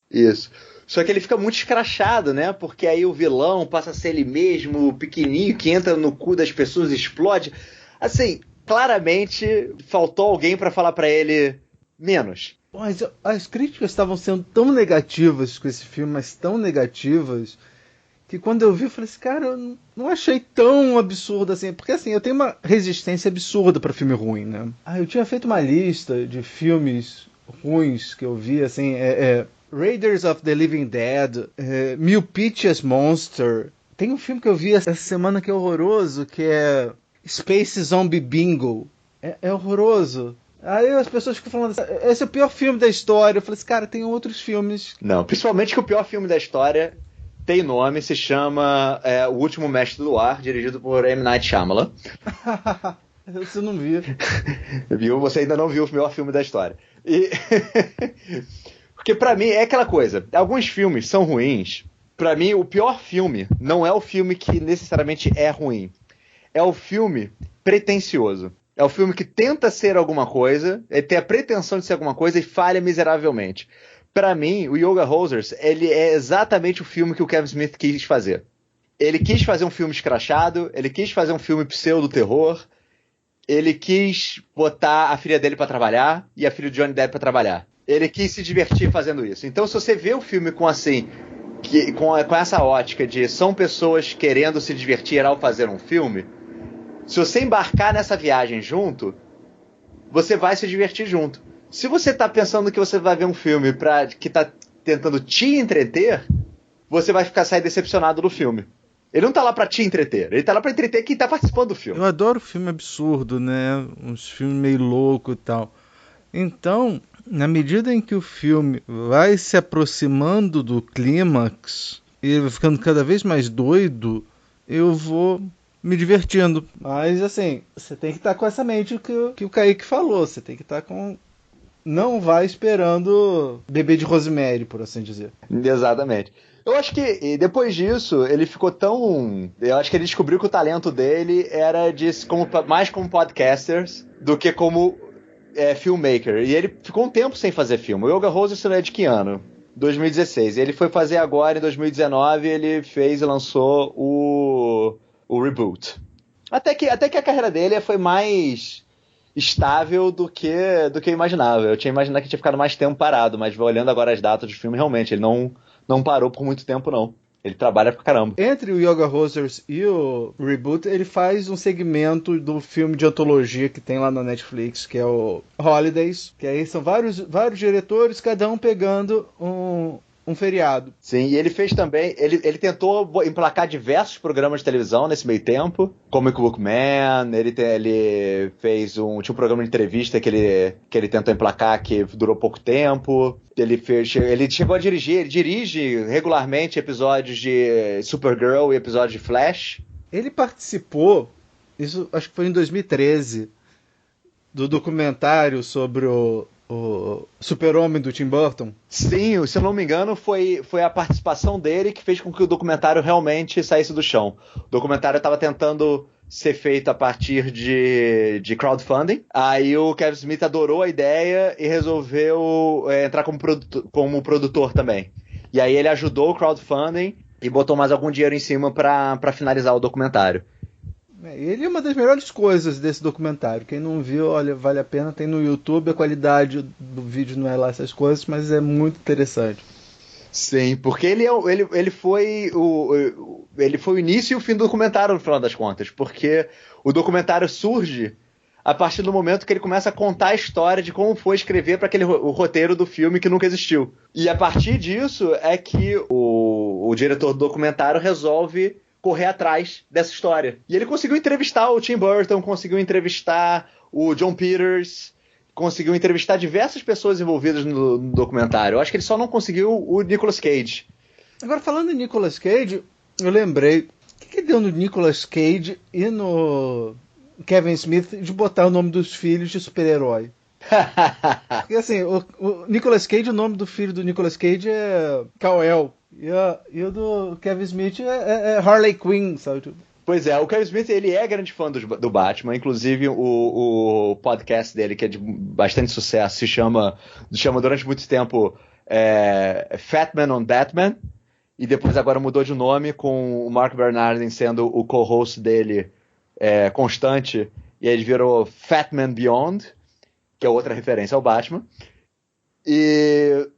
Isso. Só que ele fica muito escrachado, né? Porque aí o vilão passa a ser ele mesmo, o pequenininho que entra no cu das pessoas e explode. Assim, claramente faltou alguém para falar para ele menos.
Mas as críticas estavam sendo tão negativas com esse filme, mas tão negativas, que quando eu vi, eu falei assim, cara, eu não achei tão absurdo assim. Porque assim, eu tenho uma resistência absurda para filme ruim, né? Eu tinha feito uma lista de filmes ruins que eu vi, assim, Raiders of the Living Dead, Milpitas Monster. Tem um filme que eu vi essa semana que é horroroso, que é Space Zombie Bingo. É horroroso. Aí as pessoas ficam falando, esse é o pior filme da história. Eu falei assim, cara, tem outros filmes.
Não, principalmente que o pior filme da história tem nome, se chama O Último Mestre do Ar, dirigido por M. Night Shyamalan.
Você não viu.
Viu? Você ainda não viu o pior filme da história. Porque pra mim é aquela coisa, alguns filmes são ruins. Pra mim o pior filme não é o filme que necessariamente é ruim. É o filme pretensioso. É o filme que tenta ser alguma coisa, ele tem a pretensão de ser alguma coisa e falha miseravelmente. Pra mim, o Yoga Hosers, ele é exatamente o filme que o Kevin Smith quis fazer. Ele quis fazer um filme escrachado, ele quis fazer um filme pseudo-terror, ele quis botar a filha dele pra trabalhar e a filha de Johnny Depp pra trabalhar. Ele quis se divertir fazendo isso. Então, se você vê o filme com essa ótica de são pessoas querendo se divertir ao fazer um filme, se você embarcar nessa viagem junto, você vai se divertir junto. Se você tá pensando que você vai ver um filme que tá tentando te entreter, você vai sair decepcionado do filme. Ele não tá lá pra te entreter, ele tá lá pra entreter quem tá participando do filme.
Eu adoro filme absurdo, né? Uns filmes meio loucos e tal. Então, na medida em que o filme vai se aproximando do clímax e ele vai ficando cada vez mais doido, eu vou me divertindo. Mas assim, você tem que estar com essa mente que o Kaique falou. Você tem que estar com... Não vai esperando Bebê de Rosemary, por assim dizer.
Exatamente. Eu acho que depois disso, ele ficou tão... Eu acho que ele descobriu que o talento dele era mais como podcasters do que como filmmaker. E ele ficou um tempo sem fazer filme. O Yoga Hosers é de que ano? 2016. E ele foi fazer agora, em 2019, ele fez e lançou o Reboot. Até que a carreira dele foi mais estável do que eu imaginava. Eu tinha imaginado que tinha ficado mais tempo parado, mas olhando agora as datas do filme, realmente, ele não parou por muito tempo, não. Ele trabalha pra caramba. Entre
o Yoga Hosers e o Reboot, ele faz um segmento do filme de antologia que tem lá na Netflix, que é o Holidays, que aí são vários diretores, cada um pegando um feriado.
Sim, e ele fez também, ele tentou emplacar diversos programas de televisão nesse meio tempo, Comic Book Man, ele fez tinha um programa de entrevista que ele tentou emplacar que durou pouco tempo, ele chegou a dirigir, ele dirige regularmente episódios de Supergirl e episódios de Flash.
Ele participou, isso acho que foi em 2013, do documentário sobre o Super-Homem do Tim Burton.
Sim, se eu não me engano, foi a participação dele que fez com que o documentário realmente saísse do chão. O documentário estava tentando ser feito a partir de crowdfunding. Aí o Kevin Smith adorou a ideia e resolveu entrar como produtor também. E aí ele ajudou o crowdfunding e botou mais algum dinheiro em cima para finalizar o documentário.
Ele é uma das melhores coisas desse documentário. Quem não viu, olha, vale a pena. Tem no YouTube, a qualidade do vídeo não é lá essas coisas, mas é muito interessante.
Sim, porque ele foi o início e o fim do documentário, no final das contas. Porque o documentário surge a partir do momento que ele começa a contar a história de como foi escrever para o roteiro do filme que nunca existiu. E a partir disso é que o diretor do documentário resolve correr atrás dessa história. E ele conseguiu entrevistar o Tim Burton, conseguiu entrevistar o John Peters, conseguiu entrevistar diversas pessoas envolvidas no documentário. Eu acho que ele só não conseguiu o Nicolas Cage.
Agora, falando em Nicolas Cage, eu lembrei, o que deu no Nicolas Cage e no Kevin Smith de botar o nome dos filhos de super-herói? Porque assim, o Nicolas Cage, o nome do filho do Nicolas Cage é Kal-El. E o do Kevin Smith é Harley Quinn, sabe?
Pois é, o Kevin Smith, ele é grande fã do Batman, inclusive o podcast dele, que é de bastante sucesso, se chama durante muito tempo Fat Man on Batman, e depois agora mudou de nome, com o Mark Bernardin sendo o co-host dele constante, e aí ele virou Fat Man Beyond, que é outra referência ao Batman, e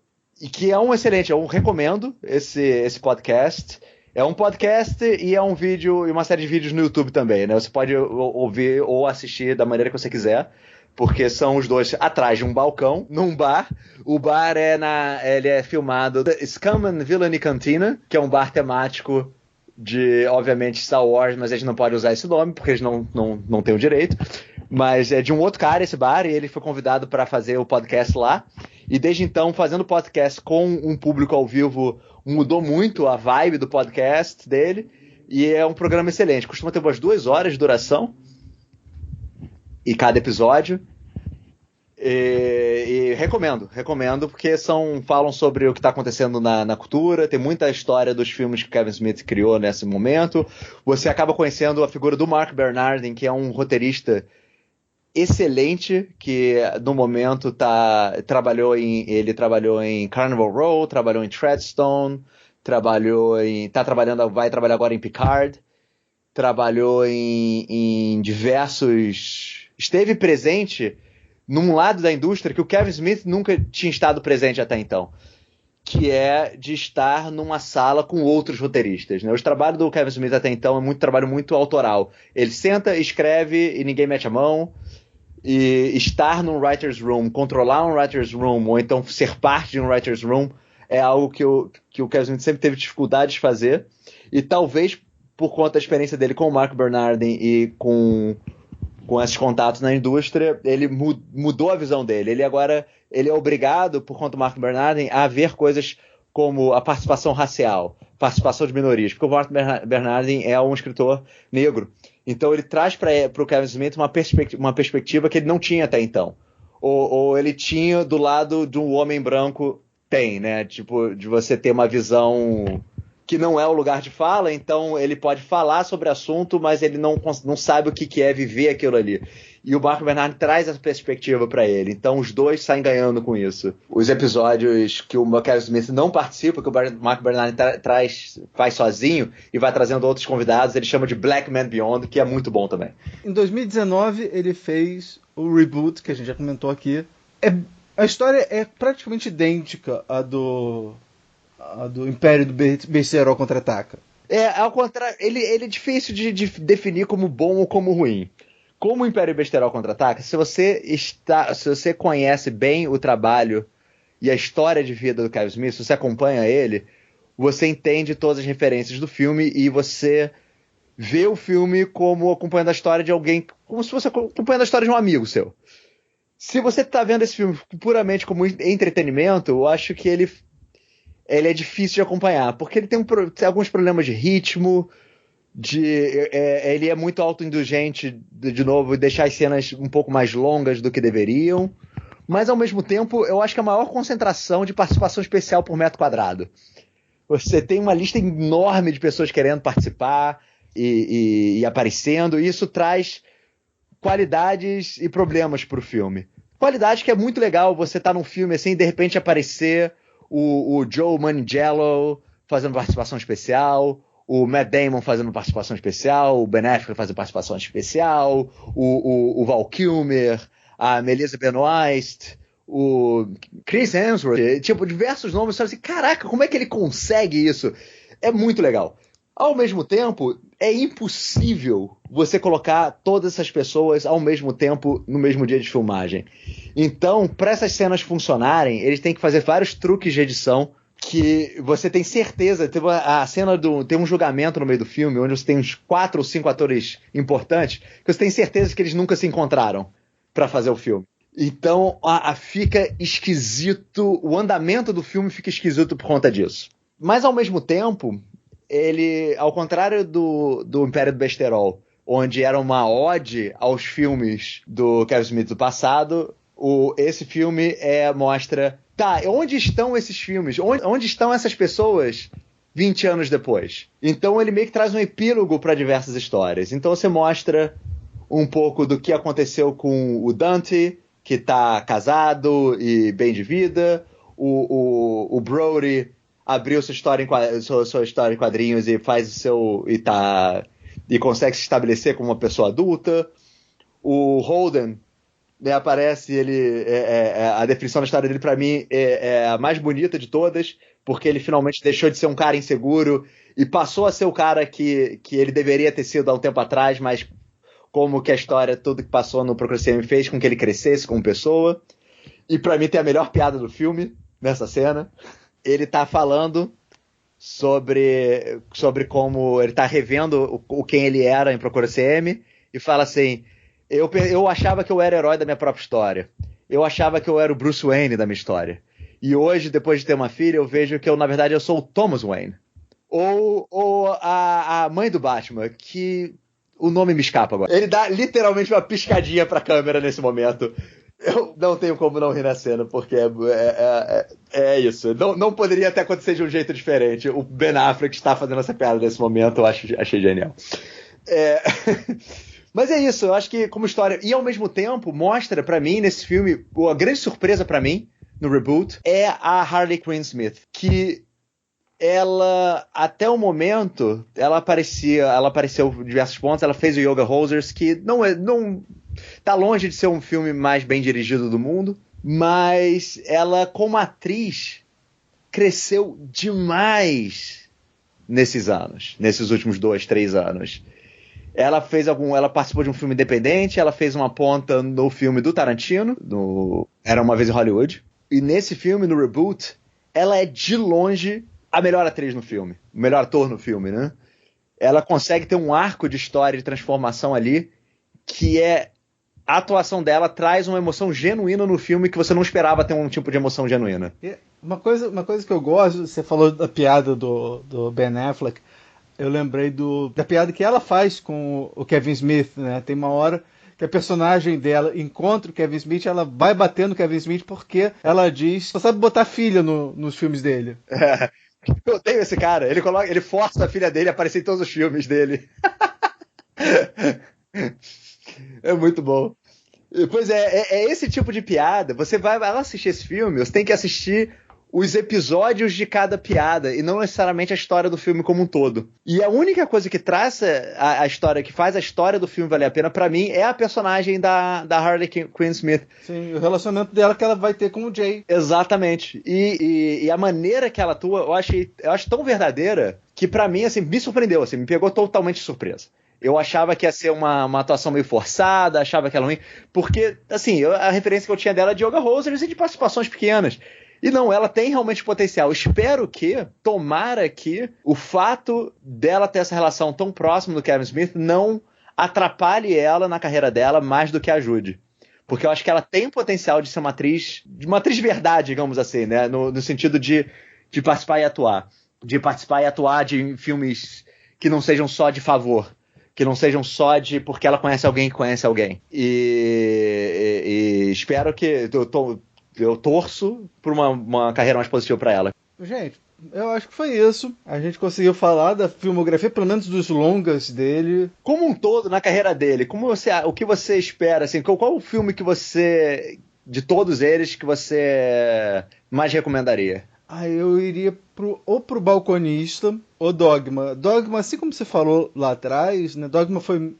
que é um excelente, eu recomendo esse podcast. É um podcast e é um vídeo e uma série de vídeos no YouTube também, né? Você pode ouvir ou assistir da maneira que você quiser, porque são os dois atrás de um balcão, num bar. O bar ele é filmado Scum and Villainy Cantina, que é um bar temático de, obviamente, Star Wars, mas a gente não pode usar esse nome, porque eles não têm o direito. Mas é de um outro cara esse bar, e ele foi convidado para fazer o podcast lá. E desde então, fazendo podcast com um público ao vivo, mudou muito a vibe do podcast dele. E é um programa excelente. Costuma ter umas 2 horas de duração e cada episódio. E recomendo, porque falam sobre o que está acontecendo na cultura. Tem muita história dos filmes que Kevin Smith criou nesse momento. Você acaba conhecendo a figura do Mark Bernardin, que é um roteirista excelente, que no momento trabalhou em Carnival Row, trabalhou em Treadstone, vai trabalhar agora em Picard, trabalhou em diversos... Esteve presente num lado da indústria que o Kevin Smith nunca tinha estado presente até então, que é de estar numa sala com outros roteiristas, né? Os trabalhos do Kevin Smith até então é trabalho muito autoral. Ele senta, escreve e ninguém mete a mão. E estar num writer's room, controlar um writer's room, ou então ser parte de um writer's room, é algo que o Kevin Smith sempre teve dificuldade de fazer. E talvez por conta da experiência dele com o Mark Bernardin e com esses contatos na indústria, ele mudou a visão dele. Ele é obrigado, por conta do Mark Bernardin, a ver coisas como a participação racial, participação de minorias, porque o Mark Bernardin é um escritor negro. Então ele traz para o Kevin Smith uma perspectiva que ele não tinha até então. Ou ele tinha do lado de um homem branco, né? Tipo, de você ter uma visão que não é o lugar de fala, então ele pode falar sobre o assunto, mas ele não sabe o que é viver aquilo ali. E o Mark Bernardin traz essa perspectiva para ele. Então os dois saem ganhando com isso. Os episódios que o Kevin Smith não participa, que o Mark Bernardin faz sozinho e vai trazendo outros convidados, ele chama de Black Man Beyond, que é muito bom também.
Em 2019 ele fez o reboot, que a gente já comentou aqui. A história é praticamente idêntica à do Império do Besterol Contra-Ataca.
Ao contrário, ele é difícil de definir como bom ou como ruim. Como o Império Besterol Contra-Ataca, se você conhece bem o trabalho e a história de vida do Kevin Smith, se você acompanha ele, você entende todas as referências do filme e você vê o filme como acompanhando a história de alguém, como se fosse acompanhando a história de um amigo seu. Se você está vendo esse filme puramente como entretenimento, eu acho que ele é difícil de acompanhar, porque ele tem alguns problemas de ritmo, ele é muito autoindulgente, de novo, e deixar as cenas um pouco mais longas do que deveriam, mas ao mesmo tempo eu acho que a maior concentração de participação especial por metro quadrado. Você tem uma lista enorme de pessoas querendo participar e aparecendo, e isso traz qualidades e problemas pro filme. Qualidade que é muito legal você tá num filme assim e de repente aparecer o Joe Manganiello fazendo participação especial, o Matt Damon fazendo participação especial, o Ben Affleck fazendo participação especial, o Val Kilmer, a Melissa Benoist, o Chris Hemsworth, tipo, diversos nomes. Você fala assim, caraca, como é que ele consegue isso? É muito legal. Ao mesmo tempo, é impossível você colocar todas essas pessoas ao mesmo tempo no mesmo dia de filmagem. Então, para essas cenas funcionarem, eles têm que fazer vários truques de edição que você tem certeza. Tem um julgamento no meio do filme, onde você tem uns 4 ou 5 atores importantes, que você tem certeza que eles nunca se encontraram para fazer o filme. Então, fica esquisito, o andamento do filme fica esquisito por conta disso. Mas, ao mesmo tempo, ele, ao contrário do Império do Besterol, onde era uma ode aos filmes do Kevin Smith do passado, esse filme mostra... Tá, onde estão esses filmes? Onde estão essas pessoas 20 anos depois? Então ele meio que traz um epílogo para diversas histórias. Então você mostra um pouco do que aconteceu com o Dante, que tá casado e bem de vida. O Brody abriu sua história em quadrinhos e faz o seu... E consegue se estabelecer como uma pessoa adulta. O Holden... aparece ele, a definição da história dele pra mim é a mais bonita de todas, porque ele finalmente deixou de ser um cara inseguro e passou a ser o cara que ele deveria ter sido há um tempo atrás, mas como que a história, tudo que passou no Procura CM fez com que ele crescesse como pessoa. E pra mim tem a melhor piada do filme nessa cena. Ele tá falando sobre como ele tá revendo quem ele era em Procura CM e fala assim: Eu achava que eu era herói da minha própria história. Eu achava que eu era o Bruce Wayne da minha história. E hoje, depois de ter uma filha, eu vejo que na verdade, eu sou o Thomas Wayne. Ou a mãe do Batman, que o nome me escapa agora. Ele dá literalmente uma piscadinha pra câmera nesse momento. Eu não tenho como não rir na cena, porque é isso. Não poderia até acontecer de um jeito diferente. O Ben Affleck está fazendo essa piada nesse momento, eu achei genial. Mas é isso, eu acho que como história... E ao mesmo tempo, mostra pra mim, nesse filme, a grande surpresa pra mim, no reboot, é a Harley Quinn Smith. Que ela, até o momento, ela apareceu em diversos pontos, ela fez o Yoga Hosers, que não tá longe de ser um filme mais bem dirigido do mundo, mas ela, como atriz, cresceu demais nesses últimos 2, 3 anos. Ela participou de um filme independente, ela fez uma ponta no filme do Tarantino, Era Uma Vez em Hollywood. E nesse filme, no reboot, ela é de longe a melhor atriz no filme, o melhor ator no filme, né? Ela consegue ter um arco de história de transformação ali, que a atuação dela traz uma emoção genuína no filme que você não esperava ter um tipo de emoção genuína.
Uma coisa que eu gosto, você falou da piada do Ben Affleck, eu lembrei da piada que ela faz com o Kevin Smith, né? Tem uma hora que a personagem dela encontra o Kevin Smith, ela vai bater no Kevin Smith porque ela diz, só sabe botar filha nos filmes dele.
Eu odeio esse cara, ele força a filha dele a aparecer em todos os filmes dele. É muito bom. Pois é esse tipo de piada. Você vai assistir esse filme, você tem que assistir os episódios de cada piada e não necessariamente a história do filme como um todo. E a única coisa que traz a história, que faz a história do filme valer a pena, pra mim, é a personagem da Harley Quinn Smith.
Sim, o relacionamento dela que ela vai ter com o Jay.
Exatamente. E a maneira que ela atua, eu acho tão verdadeira que pra mim, assim, me surpreendeu, assim, me pegou totalmente de surpresa. Eu achava que ia ser uma atuação meio forçada, achava que era ruim, porque, assim, a referência que eu tinha dela é de Yoga Hosers e de participações pequenas. E não, ela tem realmente potencial. Tomara que o fato dela ter essa relação tão próxima do Kevin Smith não atrapalhe ela na carreira dela mais do que ajude. Porque eu acho que ela tem potencial de ser uma atriz de verdade, digamos assim, né? No sentido de participar e atuar. De participar e atuar de filmes que não sejam só de favor. Que não sejam só porque ela conhece alguém que conhece alguém. E espero que... Eu torço por uma carreira mais positiva pra ela.
Gente, eu acho que foi isso. A gente conseguiu falar da filmografia, pelo menos dos longas dele.
Como um todo, na carreira dele, o que você espera? Assim, qual o filme que você, de todos eles, que você mais recomendaria?
Eu iria pro Balconista ou Dogma. Dogma, assim como você falou lá atrás, né? Dogma foi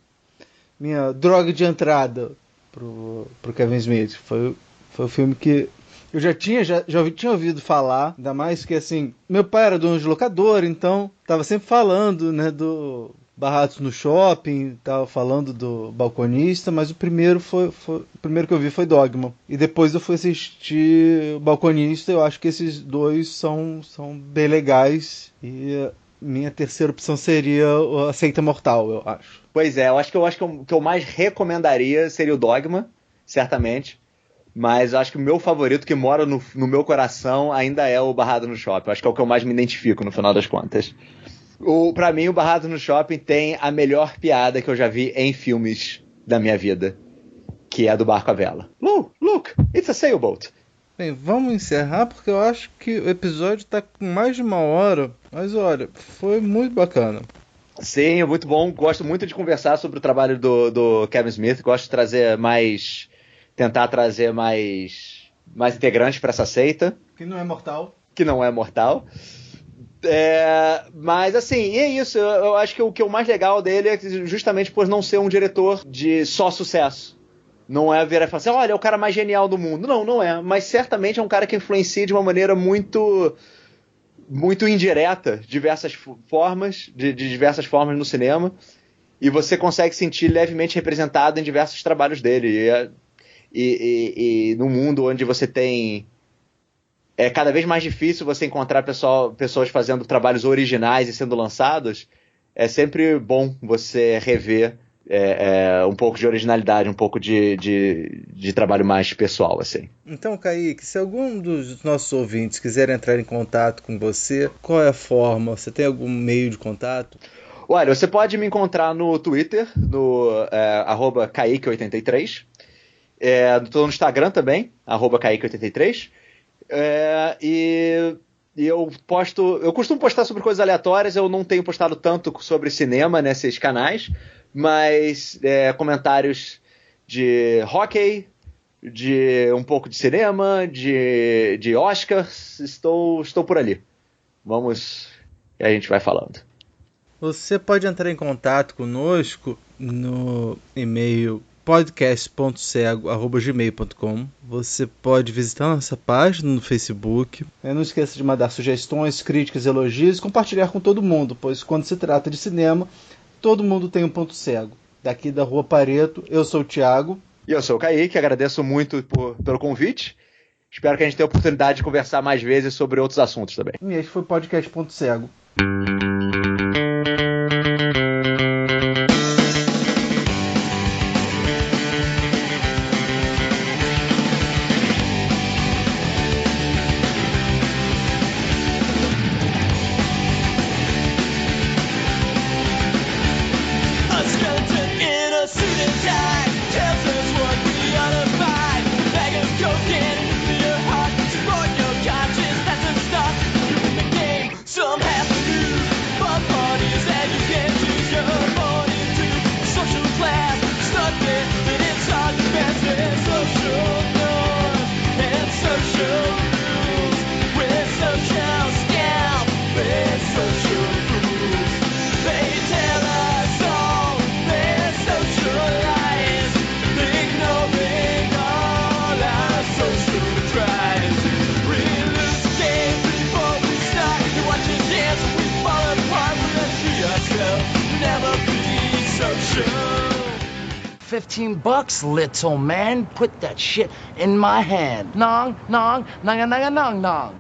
minha droga de entrada pro Kevin Smith. Foi o filme que eu já tinha ouvido falar, ainda mais que, assim, meu pai era dono de locadora, então tava sempre falando, né, do Barrados no Shopping, tava falando do Balconista, mas o primeiro que eu vi foi Dogma. E depois eu fui assistir o Balconista, eu acho que esses dois são bem legais. E minha terceira opção seria A Seita Mortal, eu acho.
Pois é, eu acho que o que eu mais recomendaria seria o Dogma, certamente. Mas eu acho que o meu favorito, que mora no meu coração, ainda é o Barrado no Shopping. Eu acho que é o que eu mais me identifico, no final das contas. Pra mim, o Barrado no Shopping tem a melhor piada que eu já vi em filmes da minha vida, que é a do barco à vela. Look, it's a sailboat.
Bem, vamos encerrar, porque eu acho que o episódio tá com mais de 1 hora. Mas olha, foi muito bacana.
Sim, é muito bom. Gosto muito de conversar sobre o trabalho do Kevin Smith. Gosto de trazer tentar trazer mais integrantes para essa seita.
Que não é mortal.
Mas assim, e é isso. Eu acho que o que é o mais legal dele é justamente por não ser um diretor de só sucesso. Não é virar e falar assim, olha, é o cara mais genial do mundo. Não é. Mas certamente é um cara que influencia de uma maneira muito indireta de diversas formas no cinema. E você consegue sentir levemente representado em diversos trabalhos dele. E no mundo onde você tem... É cada vez mais difícil você encontrar pessoas fazendo trabalhos originais e sendo lançados. É sempre bom você rever um pouco de originalidade, um pouco de trabalho mais pessoal, assim.
Então, Kaique, se algum dos nossos ouvintes quiser entrar em contato com você, qual é a forma? Você tem algum meio de contato?
Olha, você pode me encontrar no Twitter, no @Kaique83. Estou no Instagram também, @Kaique83. E eu costumo postar sobre coisas aleatórias. Eu não tenho postado tanto sobre cinema nesses canais, mas comentários de hockey, de um pouco de cinema, de Oscars, estou por ali. Vamos, e a gente vai falando.
Você pode entrar em contato conosco no e-mail podcast.cego@gmail.com. Você pode visitar nossa página no Facebook. Não esqueça de mandar sugestões, críticas, elogios e compartilhar com todo mundo, pois quando se trata de cinema, todo mundo tem um ponto cego. Daqui da Rua Pareto, eu sou o Thiago.
E eu sou o Kaique, agradeço muito pelo convite. Espero que a gente tenha a oportunidade de conversar mais vezes sobre outros assuntos também.
E esse foi o podcast.cego.
$15, little man. Put that shit in my hand. Nong, nong, nong, nong, nong, nong.